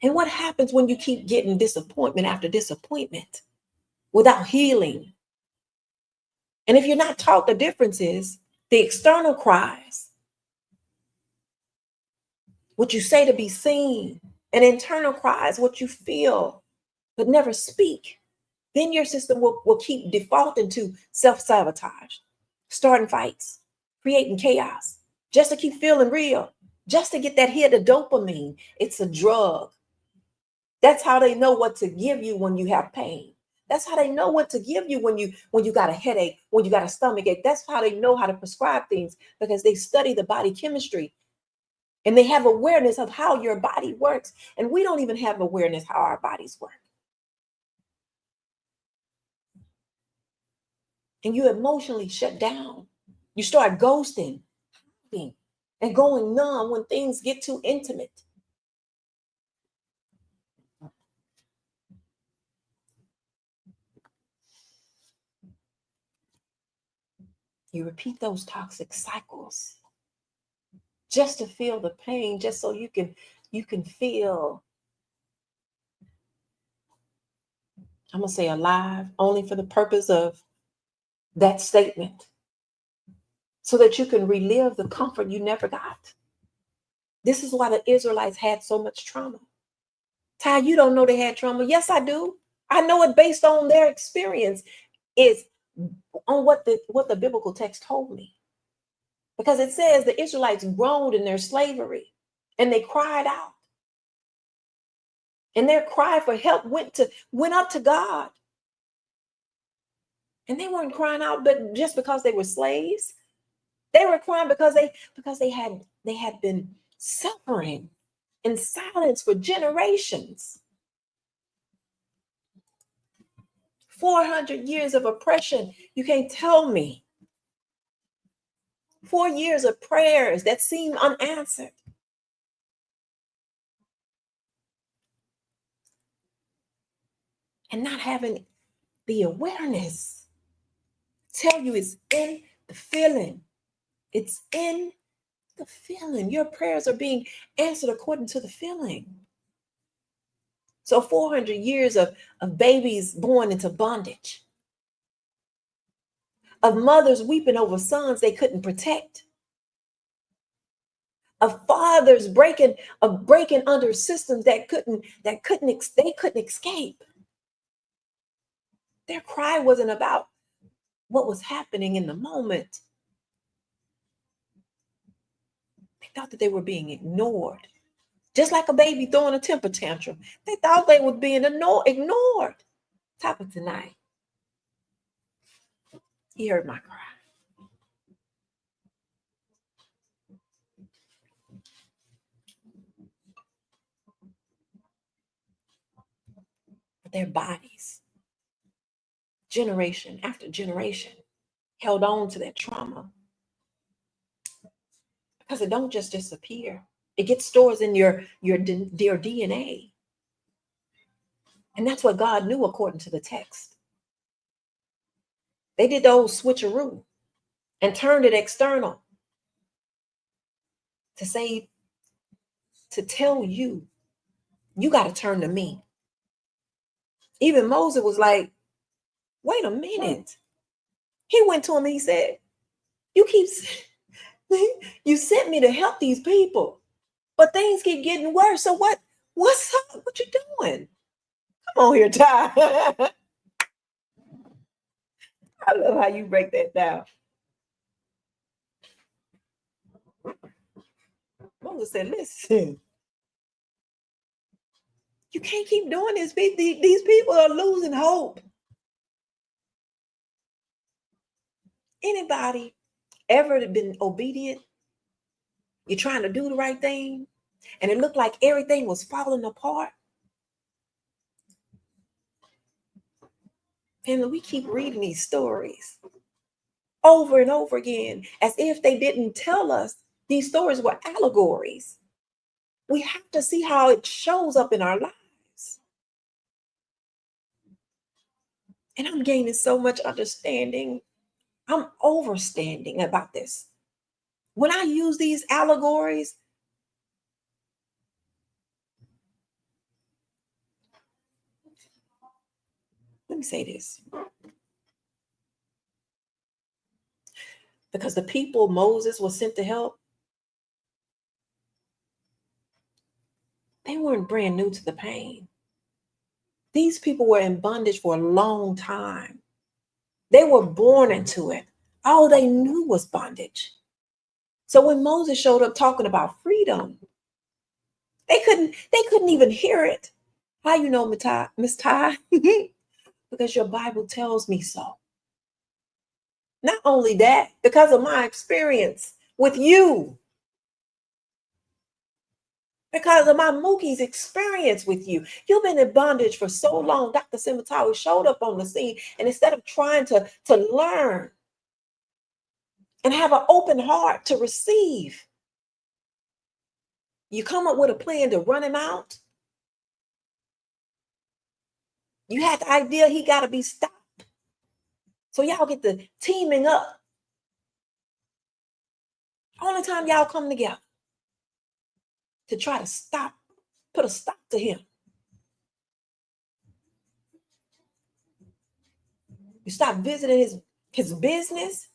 And what happens when you keep getting disappointment after disappointment without healing? And if you're not taught the difference is the external cries, what you say to be seen, and internal cries, what you feel, but never speak, then your system will keep defaulting to self-sabotage. starting fights, creating chaos, just to keep feeling real, just to get that hit of dopamine. It's a drug. That's how they know what to give you when you have pain. That's how they know what to give you when you got a headache, when you got a stomach ache. That's how they know how to prescribe things, because they study the body chemistry and they have awareness of how your body works. And we don't even have awareness how our bodies work. And you emotionally shut down. You start ghosting and going numb when things get too intimate. You repeat those toxic cycles just to feel the pain, just so you can feel, I'm gonna say, alive, only for the purpose of that statement, so that you can relive the comfort you never got. This is why the Israelites had so much trauma. Ty, you don't know they had trauma. Yes, I do. I know it based on their experience, is on what the biblical text told me. Because it says the Israelites groaned in their slavery and they cried out. And their cry for help went up to God. And they weren't crying out but just because they were slaves. They were crying because they had been suffering in silence for generations. 400 years of oppression. You can't tell me. 4 years of prayers that seem unanswered. And not having the awareness. Tell you it's in the feeling. It's in the feeling. Your prayers are being answered according to the feeling. So 400 years of babies born into bondage, of mothers weeping over sons they couldn't protect, of fathers breaking under systems they couldn't escape. Their cry wasn't about what was happening in the moment. They thought that they were being ignored. Just like a baby throwing a temper tantrum. They thought they were being ignored. Top of tonight. He heard my cry. But their bodies, generation after generation, held on to that trauma. Because it don't just disappear. It gets stored in your DNA. And that's what God knew according to the text. They did the old switcheroo and turned it external to say, to tell you, you got to turn to me. Even Moses was like, wait a minute. He went to him and he said, you sent me to help these people, but things keep getting worse. So what's up? What you doing? Come on here, Ty. I love how you break that down. Moses said, listen, you can't keep doing this. These people are losing hope. Anybody ever been obedient? You're trying to do the right thing, and it looked like everything was falling apart. And we keep reading these stories over and over again, as if they didn't tell us these stories were allegories. We have to see how it shows up in our lives. And I'm gaining so much understanding. I'm overstanding about this. When I use these allegories, let me say this. Because the people Moses was sent to help, they weren't brand new to the pain. These people were in bondage for a long time. They were born into it. All they knew was bondage. So when Moses showed up talking about freedom, they couldn't even hear it. How you know, Miss Ty? Because your Bible tells me so. Not only that, because of my experience with you, because of my Mookie's experience with you. You've been in bondage for so long. Dr. Simatawi showed up on the scene, and instead of trying to learn and have an open heart to receive, you come up with a plan to run him out. You had the idea he got to be stopped. So y'all get the teaming up. Only time y'all come together to try to stop, put a stop to him. You stop visiting his business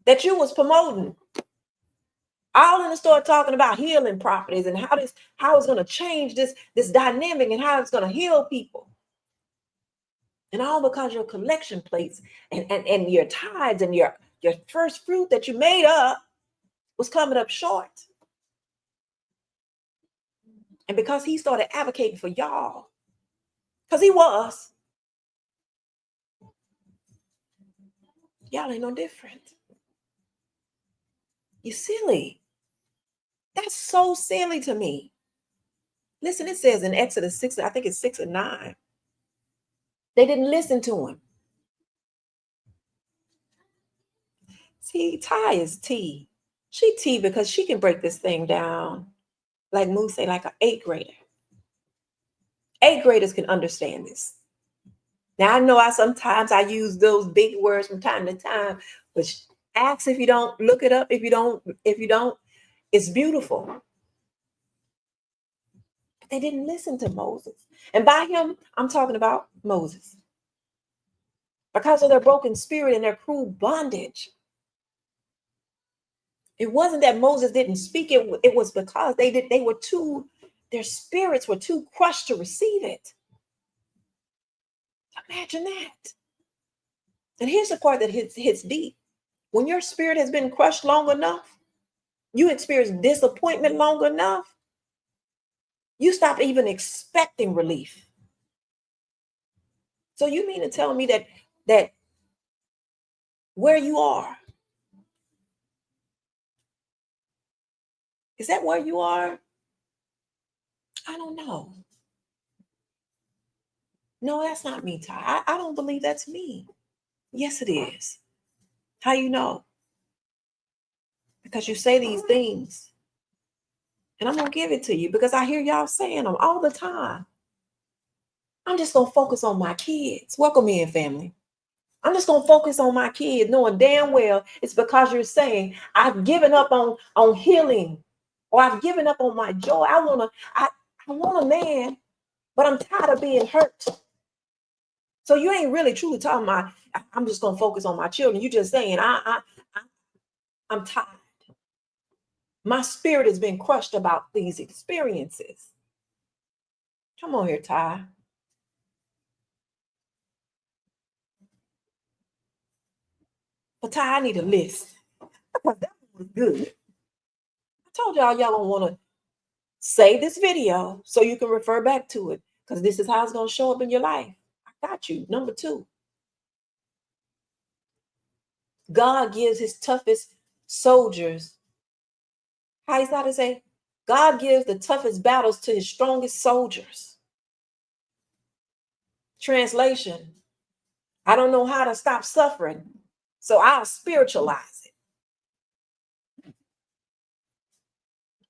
that you was promoting. All in the store talking about healing properties and how it's going to change this dynamic and how it's going to heal people. And all because your collection plates and your tithes and your first fruit that you made up was coming up short. And because he started advocating for y'all, because he was, y'all ain't no different. You're silly. That's so silly to me. Listen, it says in Exodus 6, I think it's 6 and 9. They didn't listen to him. See, Ty is T. She T because she can break this thing down, like Moose say, like an 8th grader. 8th graders can understand this. Now I know sometimes I use those big words from time to time, but ask if you don't, look it up. If you don't, it's beautiful. But they didn't listen to Moses. And by him, I'm talking about Moses. Because of their broken spirit and their cruel bondage. It wasn't that Moses didn't speak, it was because their spirits were too crushed to receive it. Imagine that. And here's the part that hits deep. When your spirit has been crushed long enough, you experience disappointment long enough, you stop even expecting relief. So you mean to tell me that where you are, is that where you are? I don't know. No, that's not me, Ty. I don't believe that's me. Yes, it is. How you know? Because you say these things. And I'm going to give it to you because I hear y'all saying them all the time. I'm just going to focus on my kids. Welcome in, family. I'm just going to focus on my kids, knowing damn well it's because you're saying I've given up on healing, or I've given up on my joy. I want a man, but I'm tired of being hurt. So you ain't really truly talking about I'm just going to focus on my children. You just saying I'm tired. My spirit has been crushed about these experiences. Come on here, Ty. But Ty, I need a list. Because that was good. I told y'all don't want to save this video so you can refer back to it. Because this is how it's going to show up in your life. I got you. Number 2. God gives his toughest soldiers. How he's got to say? God gives the toughest battles to his strongest soldiers. Translation. I don't know how to stop suffering, so I'll spiritualize it.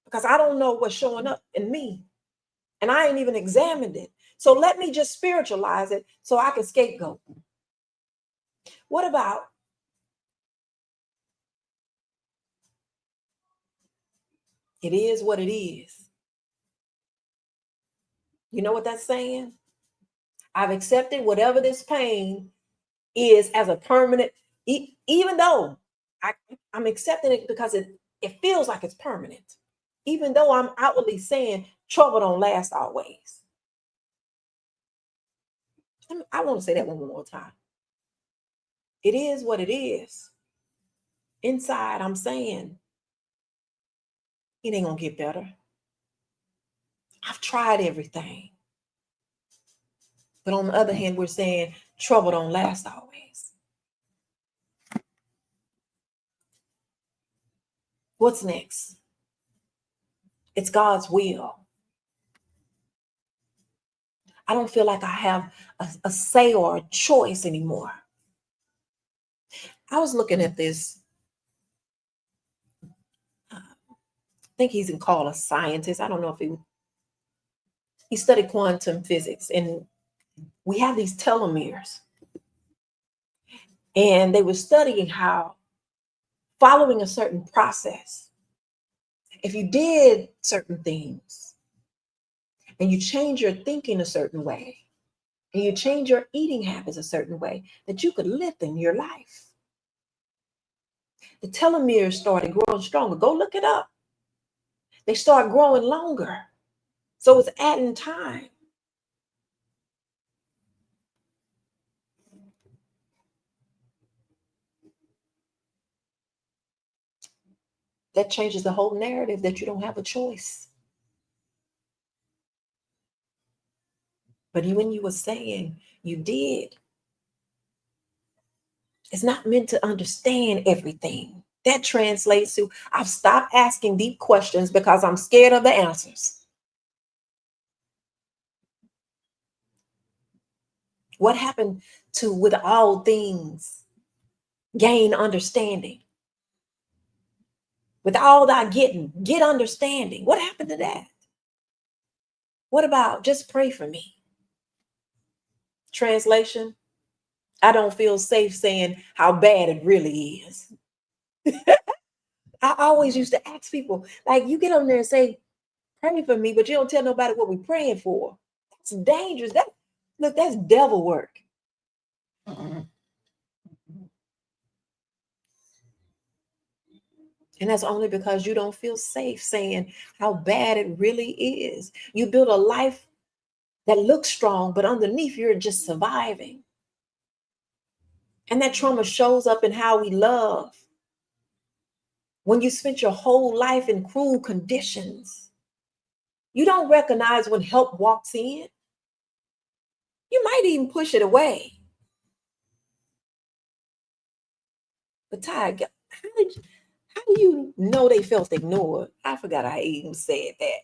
Because I don't know what's showing up in me. And I ain't even examined it. So let me just spiritualize it so I can scapegoat. What about it is what it is? You know what that's saying? I've accepted whatever this pain is as a permanent, even though I'm accepting it because it feels like it's permanent. Even though I'm outwardly saying trouble don't last always. I want to say that one more time. It is what it is. Inside, I'm saying it ain't gonna get better. I've tried everything. But on the other hand, we're saying trouble don't last always. What's next? It's God's will. I don't feel like I have a say or a choice anymore. I was looking at this. I think he's called a scientist. I don't know if he studied quantum physics, and we have these telomeres. And they were studying how following a certain process, if you did certain things and you change your thinking a certain way, and you change your eating habits a certain way, that you could lengthen your life. The telomeres started growing stronger. Go look it up. They start growing longer. So it's adding time. That changes the whole narrative that you don't have a choice. But when you were saying you did, it's not meant to understand everything. That translates to I've stopped asking deep questions because I'm scared of the answers. What happened to with all things gain understanding? With all thy getting, get understanding. What happened to that? What about just pray for me? Translation, I don't feel safe saying how bad it really is. I always used to ask people, like, you get on there and say, pray for me, but you don't tell nobody what we're praying for. That's dangerous. Look, that's devil work. And that's only because you don't feel safe saying how bad it really is. You build a life that looks strong, but underneath you're just surviving. And that trauma shows up in how we love. When you spent your whole life in cruel conditions, you don't recognize when help walks in. You might even push it away. But Ty, how do you know they felt ignored? I forgot I even said that.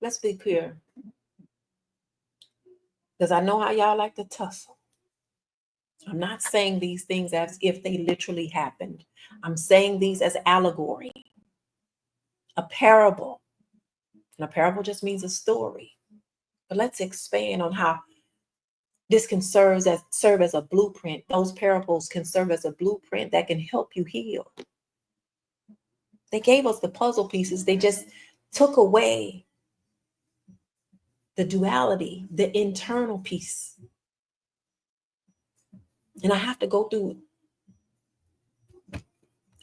Let's be clear. Because I know how y'all like to tussle. I'm not saying these things as if they literally happened. I'm saying these as allegory, a parable. And a parable just means a story. But let's expand on how this can serve as a blueprint. Those parables can serve as a blueprint that can help you heal. They gave us the puzzle pieces. They just took away the duality, the internal piece. And I have to go through,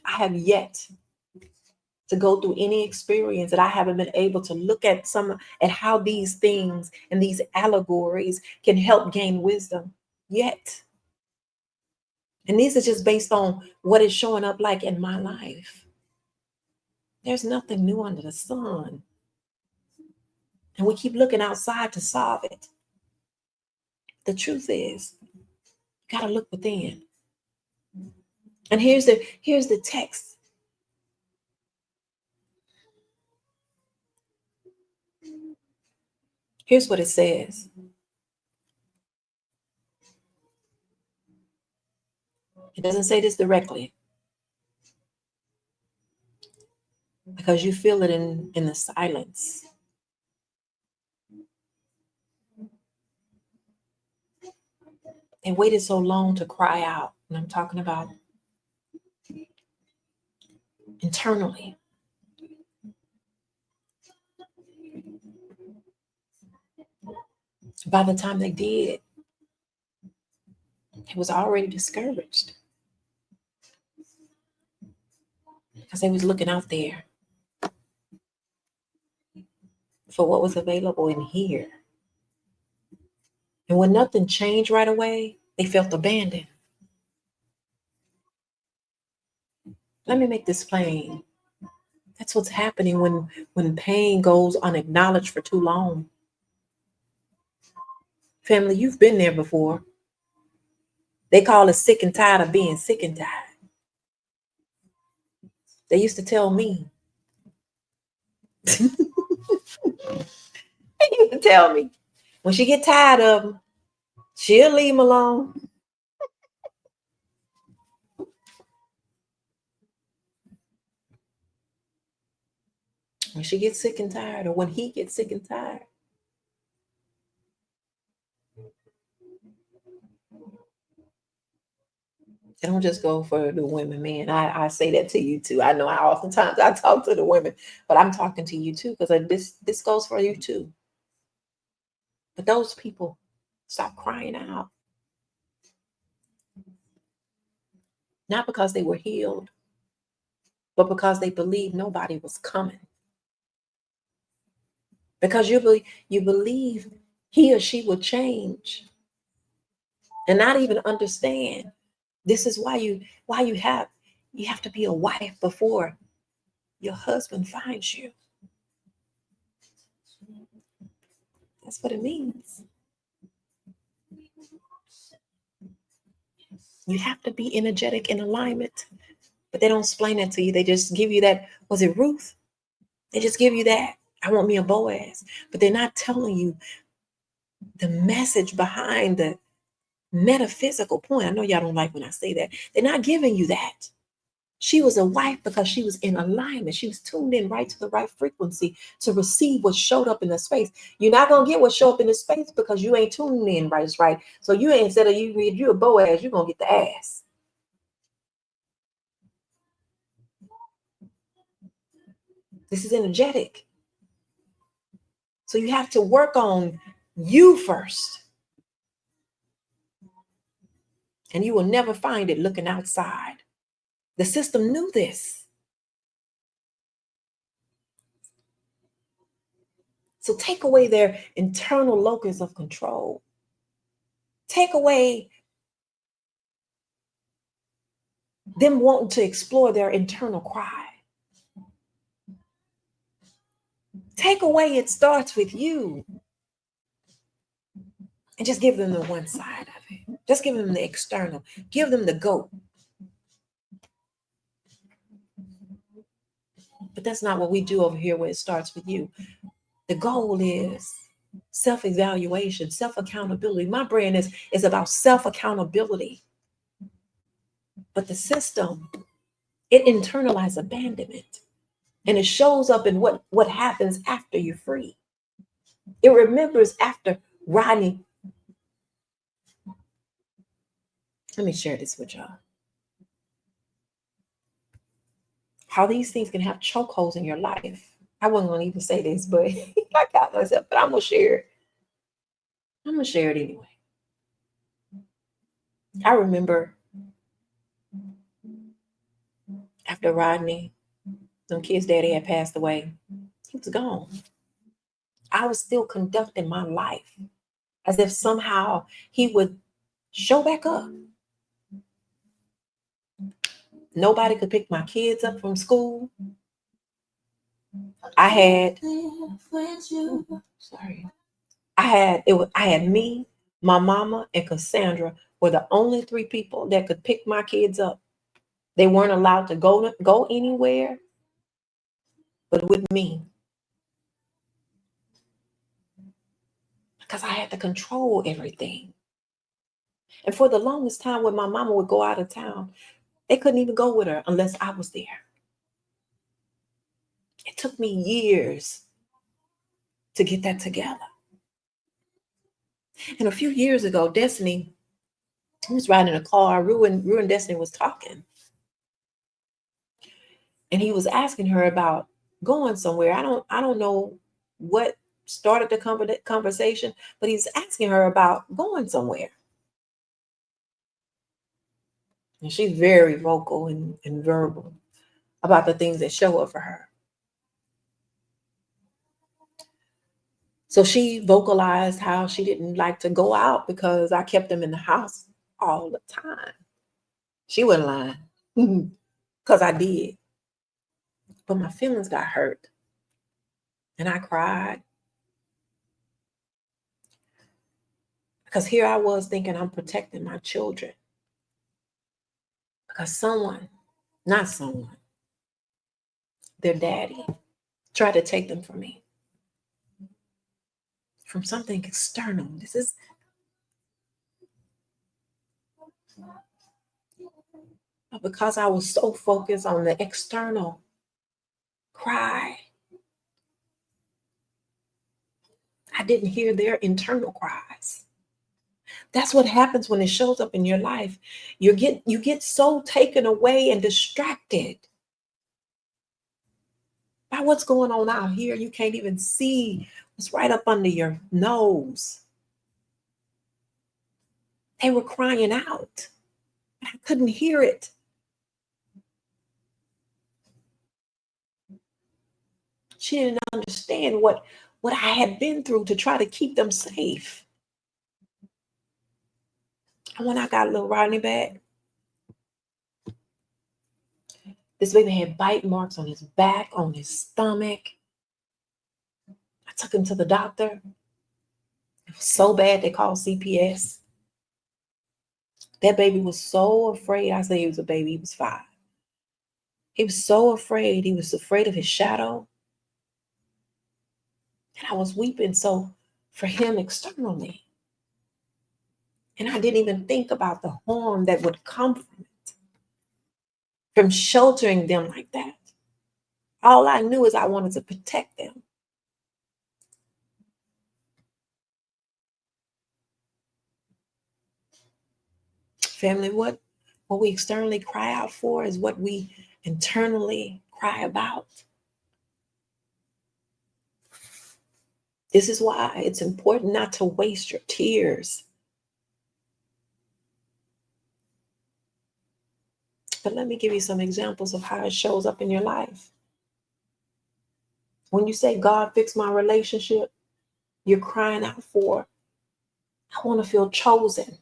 I have yet to go through any experience that I haven't been able to look at how these things and these allegories can help gain wisdom yet. And these are just based on what is showing up like in my life. There's nothing new under the sun. And we keep looking outside to solve it. The truth is, you got to look within. And here's the text. Here's what it says. It doesn't say this directly, because you feel it in the silence. They waited so long to cry out. And I'm talking about internally. By the time they did, it was already discouraged. Because they was looking out there for what was available in here. And when nothing changed right away, they felt abandoned. Let me make this plain. That's what's happening when pain goes unacknowledged for too long. Family, you've been there before. They call it sick and tired of being sick and tired. They used to tell me. They used to tell me when she get tired of them, she'll leave them alone. When she gets sick and tired, or when he gets sick and tired. They don't just go for the women, man. I say that to you too. I know I oftentimes I talk to the women, but I'm talking to you too, because this goes for you too. But those people stop crying out. Not because they were healed, but because they believed nobody was coming. Because you believe he or she will change and not even understand. This is why you have to be a wife before your husband finds you. That's what it means. You have to be energetic in alignment, but they don't explain that to you. They just give you that. Was it Ruth? They just give you that. I want me a Boaz, but they're not telling you the message behind the metaphysical point. I know y'all don't like when I say that. They're not giving you that. She was a wife because she was in alignment. She was tuned in right to the right frequency to receive what showed up in the space. You're not gonna get what showed up in the space because you ain't tuned in right. So you ain't, instead of you read you a Boaz, you're gonna get the ass. This is energetic. So you have to work on you first. And you will never find it looking outside. The system knew this. So take away their internal locus of control. Take away them wanting to explore their internal cry. Take away it starts with you. And just give them the one side of it. Just give them the external. Give them the goat. But that's not what we do over here where it starts with you. The goal is self-evaluation, self-accountability. My brand is about self-accountability. But the system, it internalizes abandonment. And it shows up in what happens after you're free. It remembers after Rodney. Let me share this with y'all. How these things can have chokeholds in your life. I wasn't going to even say this, but I got myself, but I'm going to share it. I'm going to share it anyway. I remember after Rodney, some kid's daddy had passed away. He was gone. I was still conducting my life as if somehow he would show back up. Nobody could pick my kids up from school. I had I had me, my mama, and Cassandra were the only three people that could pick my kids up. They weren't allowed to go anywhere but with me. Because I had to control everything. And for the longest time, when my mama would go out of town, they couldn't even go with her unless I was there. It took me years to get that together. And a few years ago, Destiny was riding a car. Ruin Destiny was talking. And he was asking her about going somewhere. I don't know what started the conversation, but he's asking her about going somewhere. And she's very vocal and verbal about the things that show up for her. So she vocalized how she didn't like to go out because I kept them in the house all the time. She wasn't lying. because I did. But my feelings got hurt and I cried because here I was thinking I'm protecting my children because not someone, their daddy, tried to take them from me, from something external. But because I was so focused on the external cry, I didn't hear their internal cries. That's what happens when it shows up in your life. You get so taken away and distracted by what's going on out here. You can't even see what's right up under your nose. They were crying out. I couldn't hear it. She didn't understand what I had been through to try to keep them safe. And when I got little Rodney back, this baby had bite marks on his back, on his stomach. I took him to the doctor. It was so bad they called CPS. That baby was so afraid. I say he was a baby. He was 5. He was so afraid. He was afraid of his shadow. And I was weeping so for him externally. And I didn't even think about the harm that would come from it, from sheltering them like that. All I knew is I wanted to protect them. Family, what we externally cry out for is what we internally cry about. This is why it's important not to waste your tears. But let me give you some examples of how it shows up in your life. When you say, God, fix my relationship, you're crying out for, I want to feel chosen.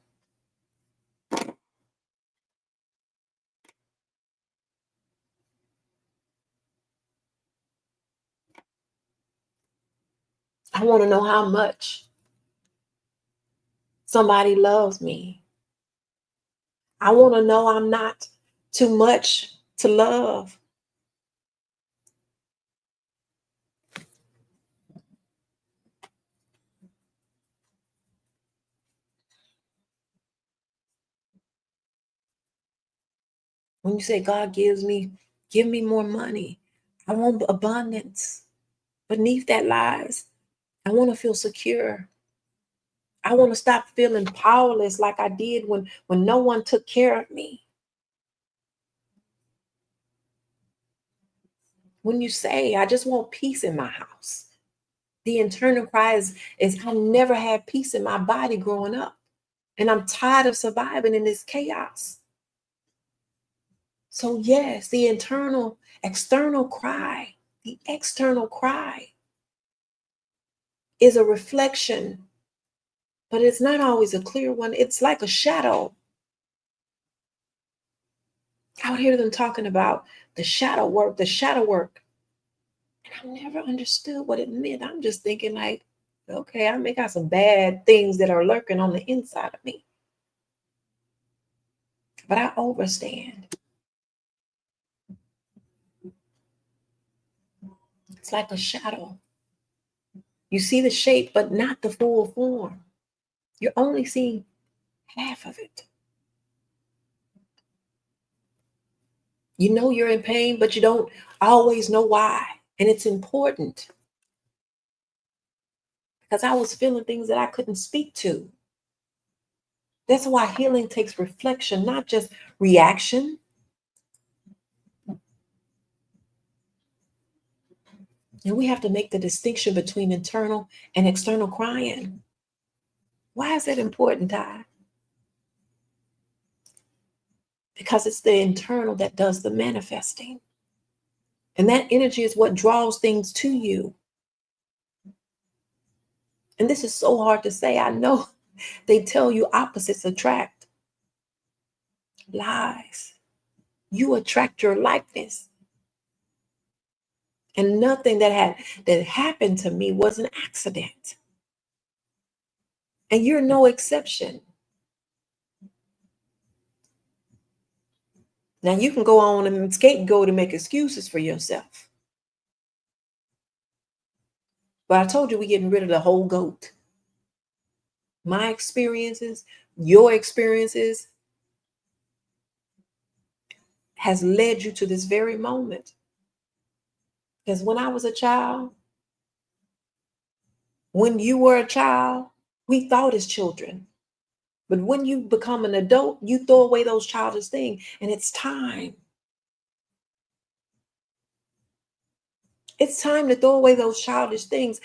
I want to know how much somebody loves me. I want to know I'm not too much to love. When you say, God give me more money. I want abundance. Beneath that lies, I want to feel secure. I want to stop feeling powerless like I did when no one took care of me. When you say, I just want peace in my house, the internal cry is I never had peace in my body growing up. And I'm tired of surviving in this chaos. So yes, the external cry, the external cry is a reflection, but it's not always a clear one. It's like a shadow. I would hear them talking about the shadow work. And I never understood what it meant. I'm just thinking like, okay, I may got some bad things that are lurking on the inside of me. But I understand. It's like a shadow. You see the shape, but not the full form. You're only seeing half of it. You know you're in pain, but you don't always know why. And it's important because I was feeling things that I couldn't speak to. That's why healing takes reflection, not just reaction. And we have to make the distinction between internal and external crying. Why is that important, Ty? Because it's the internal that does the manifesting. And that energy is what draws things to you. And this is so hard to say. I know they tell you opposites attract. Lies. You attract your likeness. And nothing that happened to me was an accident. And you're no exception. Now you can go on and scapegoat and make excuses for yourself. But I told you we're getting rid of the whole goat. My experiences, your experiences has led you to this very moment. Because when I was a child, when you were a child, we thought as children. But when you become an adult, you throw away those childish things. And it's time. It's time to throw away those childish things.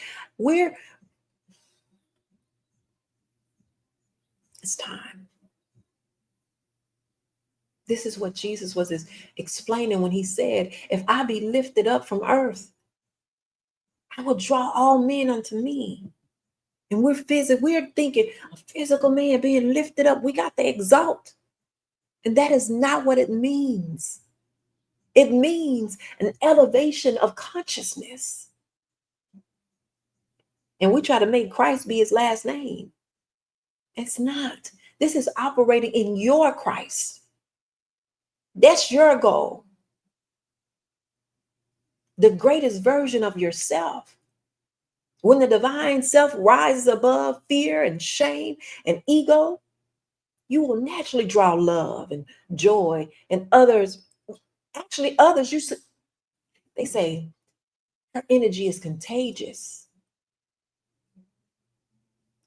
It's time. This is what Jesus was explaining when he said, if I be lifted up from earth, I will draw all men unto me. And we're thinking a physical man being lifted up. We got to exalt. And that is not what it means. It means an elevation of consciousness. And we try to make Christ be his last name. It's not. This is operating in your Christ. That's your goal. The greatest version of yourself. When the divine self rises above fear and shame and ego, you will naturally draw love and joy and others. Actually, others, they say her energy is contagious.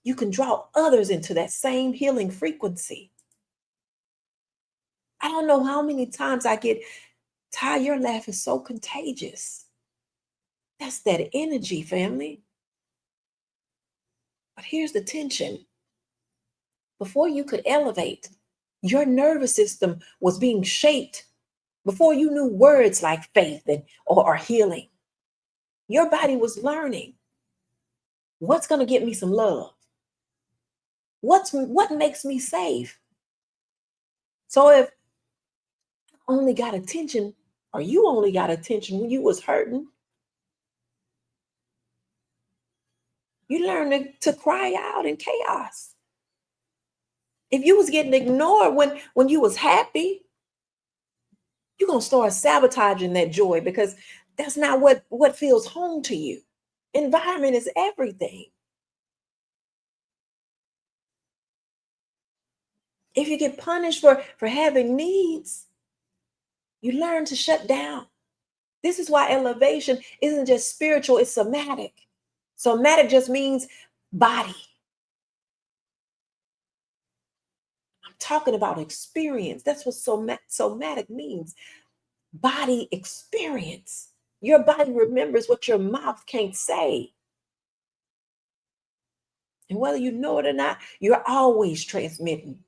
You can draw others into that same healing frequency. I don't know how many times I get, Ty, your laugh is so contagious. That's that energy, family. But here's the tension. Before you could elevate, your nervous system was being shaped before you knew words like faith or healing. Your body was learning what's going to get me some love. What makes me safe? So if I only got attention, or you only got attention when you was hurting, you learned to cry out in chaos. If you was getting ignored when you was happy, you're going to start sabotaging that joy because that's not what feels home to you. Environment is everything. If you get punished for having needs, you learn to shut down. This is why elevation isn't just spiritual, it's somatic. Somatic just means body. I'm talking about experience. That's what somatic means. Body experience. Your body remembers what your mouth can't say. And whether you know it or not, you're always transmitting.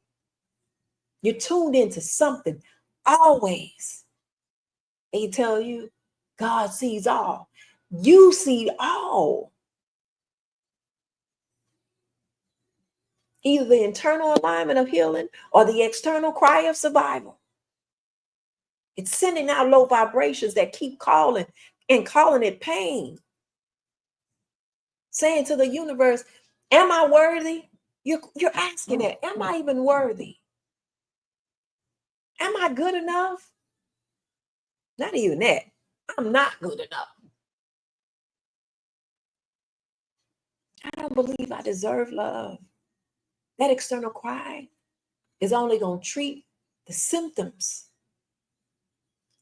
You're tuned into something, always. They tell you, God sees all. You see all. Either the internal alignment of healing or the external cry of survival. It's sending out low vibrations that keep calling and calling it pain. Saying to the universe, am I worthy? You're asking that. Am I even worthy? Am I good enough? Not even that. I'm not good enough. I don't believe I deserve love. That external cry is only going to treat the symptoms.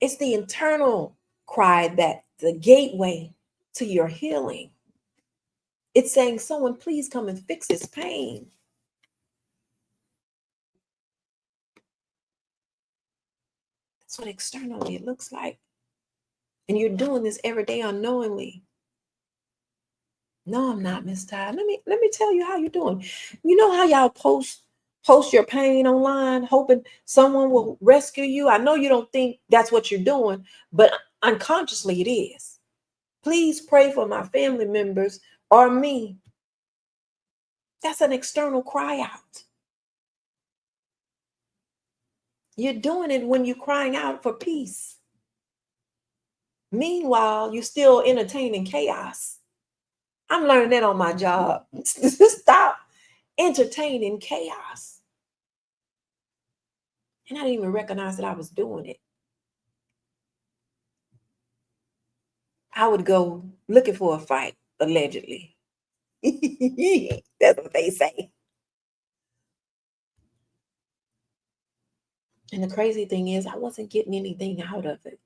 It's the internal cry that the gateway to your healing. It's saying, someone please come and fix this pain. That's what externally it looks like. And you're doing this every day unknowingly. No, I'm not, Miss Ty. Let me tell you how you're doing. You know how y'all post your pain online, hoping someone will rescue you? I know you don't think that's what you're doing, but unconsciously it is. Please pray for my family members or me. That's an external cry out. You're doing it when you're crying out for peace. Meanwhile, you're still entertaining chaos. I'm learning that on my job. Stop entertaining chaos. And I didn't even recognize that I was doing it. I would go looking for a fight, allegedly. That's what they say. And the crazy thing is, I wasn't getting anything out of it.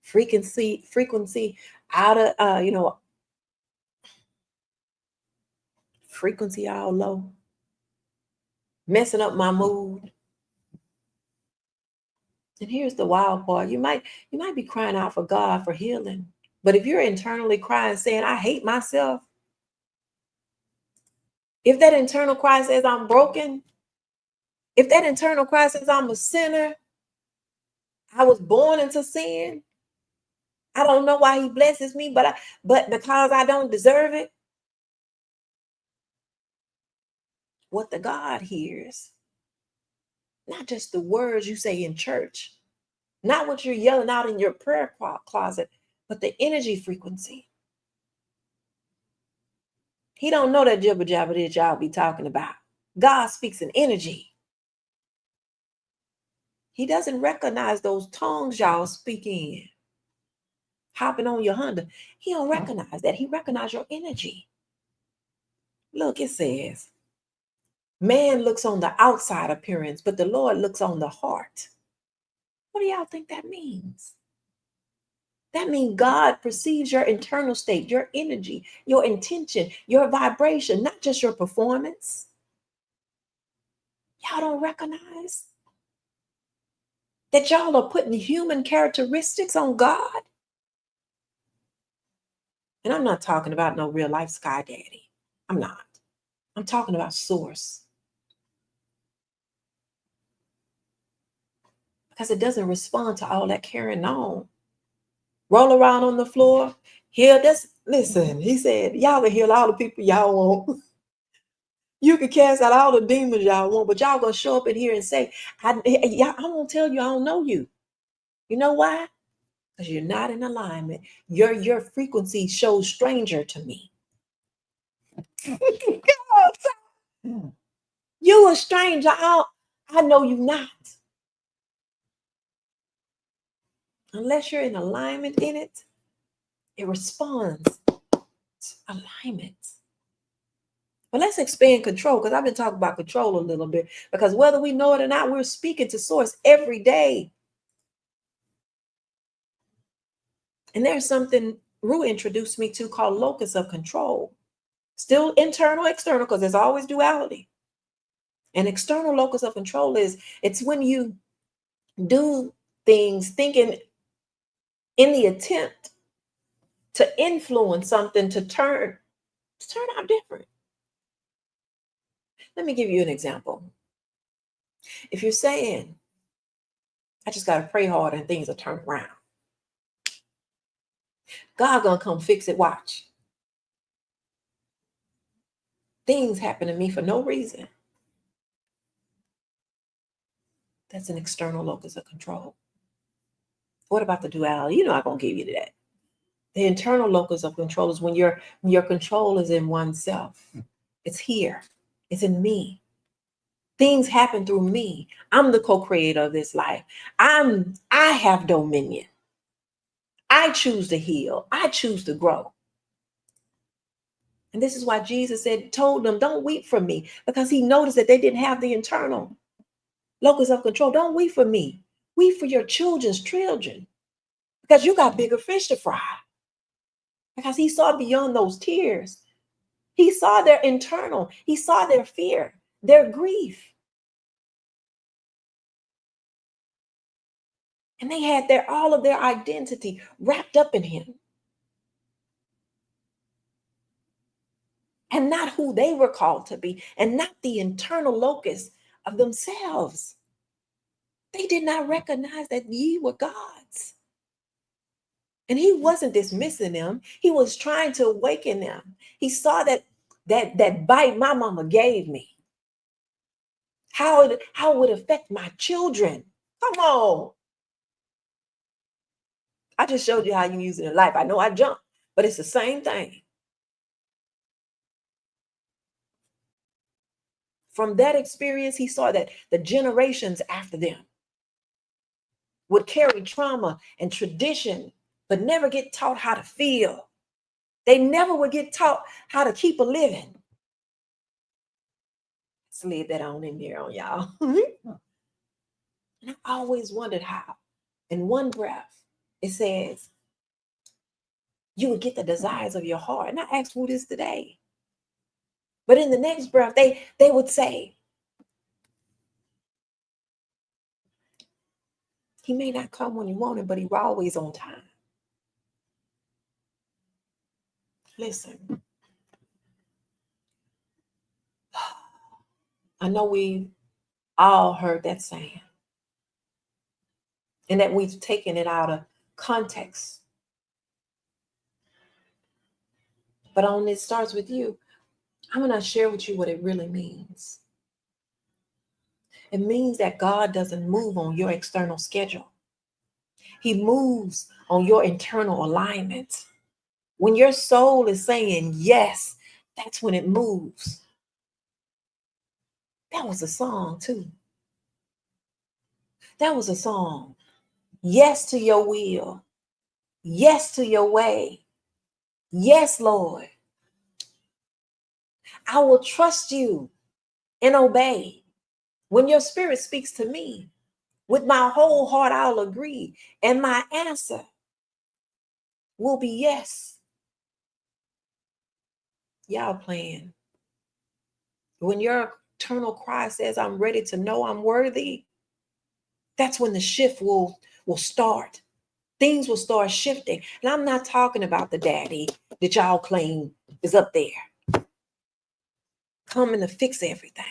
Frequency out of, frequency all low, messing up my mood. And here's the wild part. You might be crying out for God for healing. But if you're internally crying, saying, I hate myself, if that internal cry says I'm broken, if that internal cry says I'm a sinner, I was born into sin, I don't know why he blesses me, but because I don't deserve it, what the God hears, not just the words you say in church, not what you're yelling out in your prayer closet, but the energy frequency. He don't know that jibber jabber that y'all be talking about. God speaks in energy. He doesn't recognize those tongues y'all speak in, hopping on your Honda. He don't recognize that. He recognizes your energy. Look, it says, man looks on the outside appearance, but the Lord looks on the heart. What do y'all think that means? That means God perceives your internal state, your energy, your intention, your vibration, not just your performance. Y'all don't recognize that y'all are putting human characteristics on God? And I'm not talking about no real life sky daddy. I'm not. I'm talking about source. Because it doesn't respond to all that carrying on. Roll around on the floor. Heal this. Listen, he said, y'all can heal all the people y'all want. You can cast out all the demons y'all want, but y'all gonna show up in here and say, I won't tell you I don't know you. You know why? Because you're not in alignment. Your frequency shows stranger to me. You a stranger. I know you not. Unless you're in alignment in it, it responds. It's alignment. But let's expand control, because I've been talking about control a little bit, because whether we know it or not, we're speaking to source every day. And there's something Ru introduced me to called locus of control. Still internal, external, because there's always duality. An external locus of control it's when you do things thinking in the attempt to influence something to turn out different. Let me give you an example. If you're saying, I just got to pray hard and things will turn around, God gonna come fix it, watch. Things happen to me for no reason. That's an external locus of control. What about the duality? You're not gonna give you that. The internal locus of control is when your control is in oneself. It's here. It's in me. Things happen through me. I'm the co-creator of this life. I have dominion. I choose to heal. I choose to grow. And this is why Jesus told them, don't weep for me, because he noticed that they didn't have the internal locus of control. Don't weep for me. Weep for your children's children, because you got bigger fish to fry. Because he saw beyond those tears. He saw their internal. He saw their fear, their grief. And they had all of their identity wrapped up in him. And not who they were called to be, and not the internal locus of themselves. They did not recognize that ye were gods. And he wasn't dismissing them. He was trying to awaken them. He saw that bite my mama gave me, how it would affect my children. Come on. I just showed you how you use it in life. I know I jumped, but it's the same thing. From that experience, he saw that the generations after them would carry trauma and tradition, but never get taught how to feel. They never would get taught how to keep a living. Slid that on in there on y'all. And I always wondered how. In one breath, it says, you would get the desires of your heart. And I asked who this today. But in the next breath, they would say, he may not come when you want him, but he's always on time. Listen, I know we all heard that saying and that we've taken it out of context. But on It Starts With You, I'm going to share with you what it really means. It means that God doesn't move on your external schedule. He moves on your internal alignment. When your soul is saying yes, that's when it moves. That was a song too. That was a song. Yes to your will. Yes to your way. Yes, Lord. I will trust you and obey. When your spirit speaks to me, with my whole heart, I'll agree. And my answer will be yes. Y'all playing. When your eternal cry says, I'm ready to know I'm worthy, that's when the shift will start. Things will start shifting. And I'm not talking about the daddy that y'all claim is up there coming to fix everything.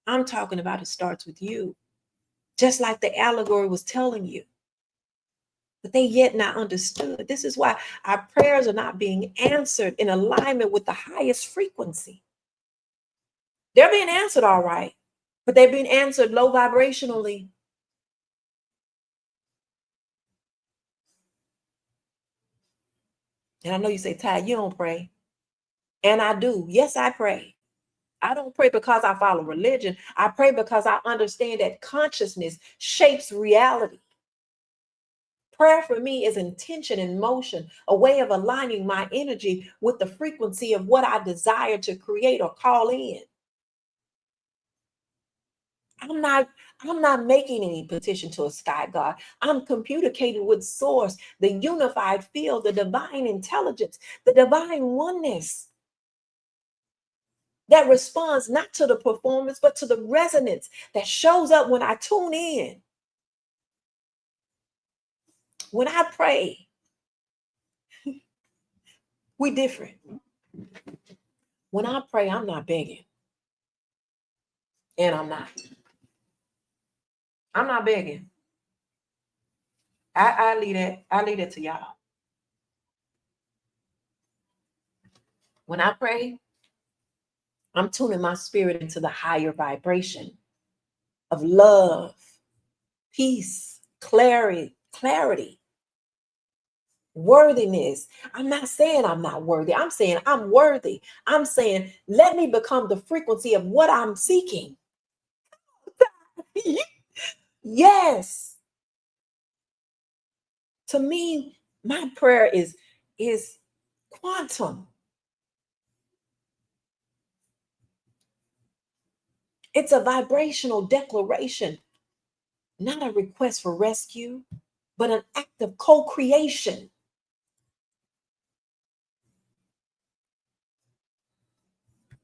I'm talking about it starts with you. Just like the allegory was telling you. But they yet not understood. This is why our prayers are not being answered in alignment with the highest frequency. They're being answered all right, but they're being answered low vibrationally. And I know you say, Ty, you don't pray. And I do. Yes, I pray. I don't pray because I follow religion. I pray because I understand that consciousness shapes reality. Prayer for me is intention in motion, a way of aligning my energy with the frequency of what I desire to create or call in. I'm not making any petition to a sky god. I'm communicating with source, the unified field, the divine intelligence, the divine oneness that responds not to the performance, but to the resonance that shows up when I tune in. When I pray, we different. When I pray, I'm not begging. And I'm not begging. I leave that to y'all. When I pray, I'm tuning my spirit into the higher vibration of love, peace, clarity, worthiness. I'm not saying I'm not worthy. I'm saying I'm worthy. I'm saying, let me become the frequency of what I'm seeking. Yes. To me, my prayer is quantum. It's a vibrational declaration, not a request for rescue, but an act of co-creation.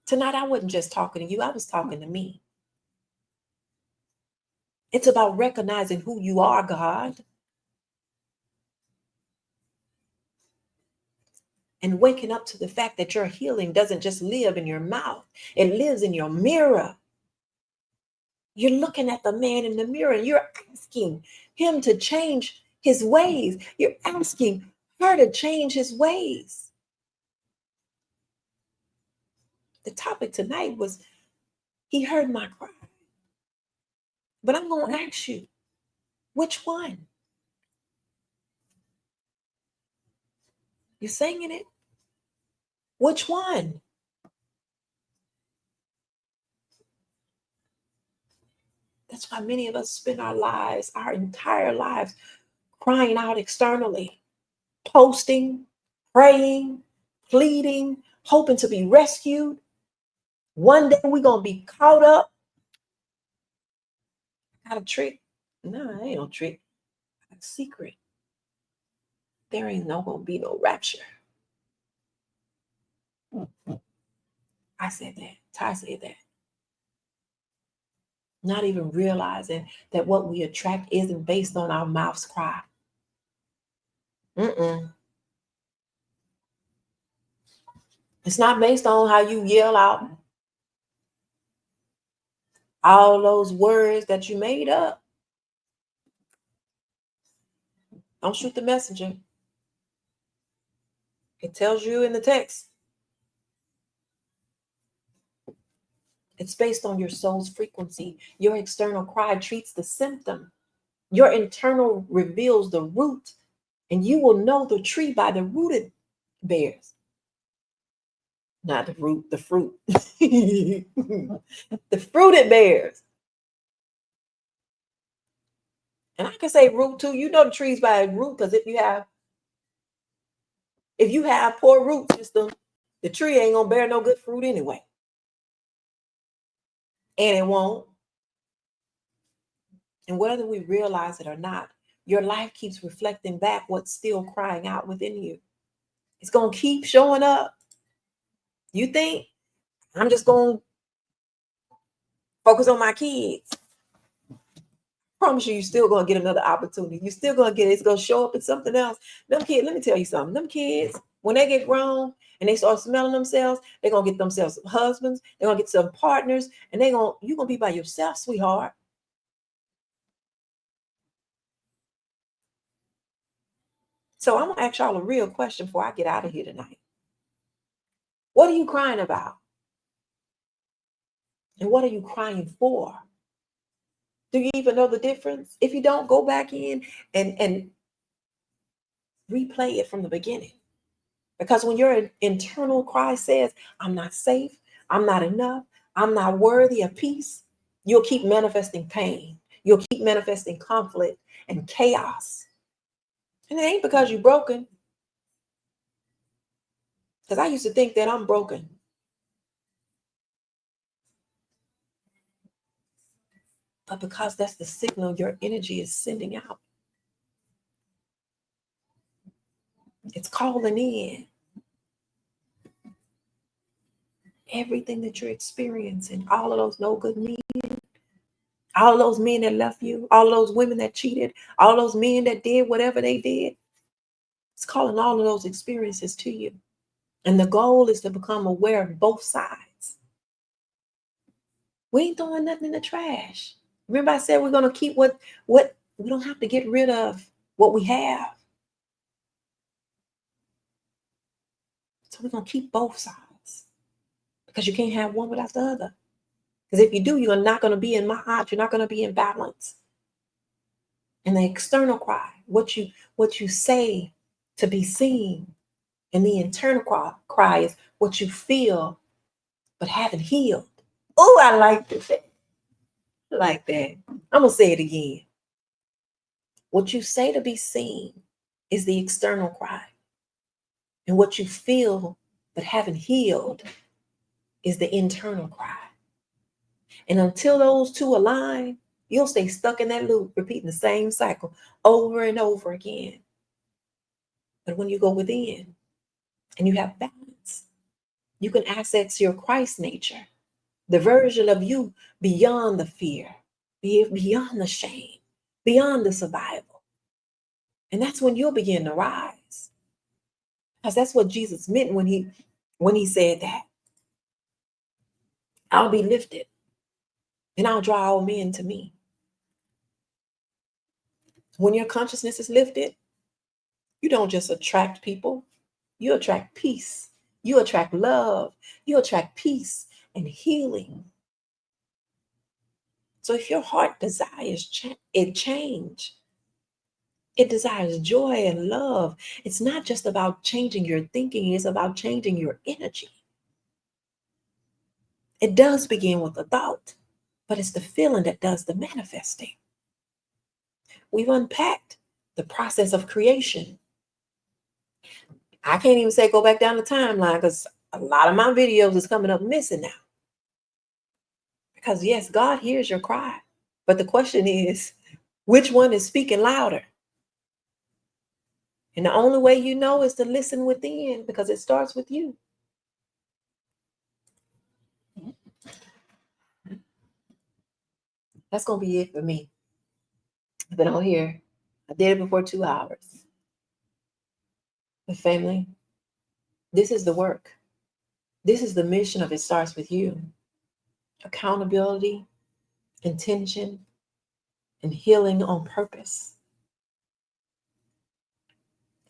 Tonight, I wasn't just talking to you, I was talking to me. It's about recognizing who you are, God, and waking up to the fact that your healing doesn't just live in your mouth, it lives in your mirror. You're looking at the man in the mirror and you're asking him to change his ways. You're asking her to change his ways. The topic tonight was, he heard my cry. But I'm going to ask you, Which one? You singing it? Which one? That's why many of us spend our lives, our entire lives, crying out externally, posting, praying, pleading, hoping to be rescued. One day we're going to be caught up. Got a trick? No, ain't no trick. Got a secret. There ain't no going to be no rapture. I said that. Ty said that. Not even realizing that what we attract isn't based on our mouth's cry. It's not based on how you yell out all those words that you made up. Don't shoot the messenger. It tells you in the text. It's based on your soul's frequency. Your external cry treats the symptom. Your internal reveals the root, and you will know the tree by the root it bears. Not the root, the fruit. The fruit it bears. And I can say root too. You know the trees by root, because if you have poor root system, the tree ain't gonna bear no good fruit anyway. And it won't. And whether we realize it or not, your life keeps reflecting back what's still crying out within you. It's gonna keep showing up. You think I'm just gonna focus on my kids? I promise you're still gonna get another opportunity. You're still gonna get it. It's gonna show up in something else. Them kids, let me tell you something. Them kids, when they get grown and they start smelling themselves, they're gonna get themselves some husbands, they're gonna get some partners, and you're gonna be by yourself, sweetheart. So I'm gonna ask y'all a real question before I get out of here tonight. What are you crying about? And what are you crying for? Do you even know the difference? If you don't, go back in and replay it from the beginning. Because when your internal cry says, I'm not safe, I'm not enough, I'm not worthy of peace, you'll keep manifesting pain. You'll keep manifesting conflict and chaos. And it ain't because you're broken. Because I used to think that I'm broken. But because that's the signal your energy is sending out. It's calling in everything that you're experiencing, all of those no good men, all of those men that left you, all of those women that cheated, all of those men that did whatever they did. It's calling all of those experiences to you. And the goal is to become aware of both sides. We ain't throwing nothing in the trash. Remember I said we're going to keep what we don't have to get rid of what we have. So we're going to keep both sides, because you can't have one without the other. Because if you do, you're not going to be in my heart. You're not going to be in balance. And the external cry, what you say to be seen, and the internal cry is what you feel but haven't healed. Oh, I like this. I like that. I'm gonna say it again. What you say to be seen is the external cry, and what you feel but haven't healed is the internal cry. And until those two align, you'll stay stuck in that loop, repeating the same cycle over and over again. But when you go within and you have balance, you can access your Christ nature, the version of you beyond the fear, beyond the shame, beyond the survival. And that's when you'll begin to rise. Because that's what Jesus meant when he said that. I'll be lifted and I'll draw all men to me. When your consciousness is lifted, you don't just attract people, you attract peace. You attract love. You attract peace and healing. So if your heart desires change, It desires joy and love. It's not just about changing your thinking, it's about changing your energy. It does begin with a thought, but it's the feeling that does the manifesting. We've unpacked the process of creation. I can't even say go back down the timeline because a lot of my videos is coming up missing now. Because yes, God hears your cry. But the question is, which one is speaking louder? And the only way you know is to listen within because it starts with you. That's going to be it for me. I've been on here. I did it before 2 hours. But family, this is the work. This is the mission of It Starts With You. Accountability, intention, and healing on purpose.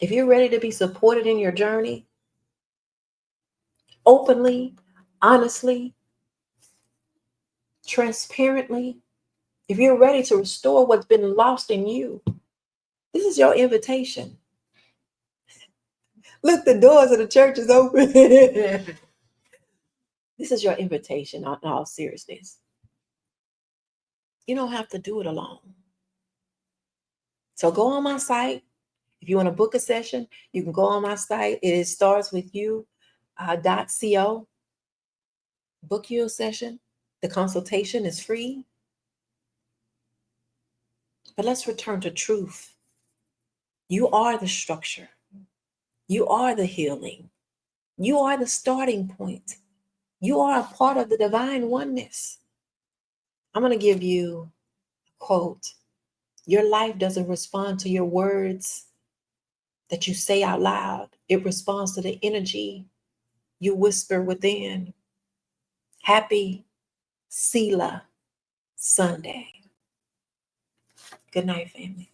If you're ready to be supported in your journey, openly, honestly, transparently, if you're ready to restore what's been lost in you, this is your invitation. Look, the doors of the church is open. This is your invitation in all seriousness. You don't have to do it alone. So go on my site. If you want to book a session, you can go on my site. It starts with you.co. Book you a session. The consultation is free. But let's return to truth. You are the structure. You are the healing. You are the starting point. You are a part of the divine oneness. I'm going to give you a quote. Your life doesn't respond to your words that you say out loud. It responds to the energy you whisper within. Happy Sela Sunday. Good night, family.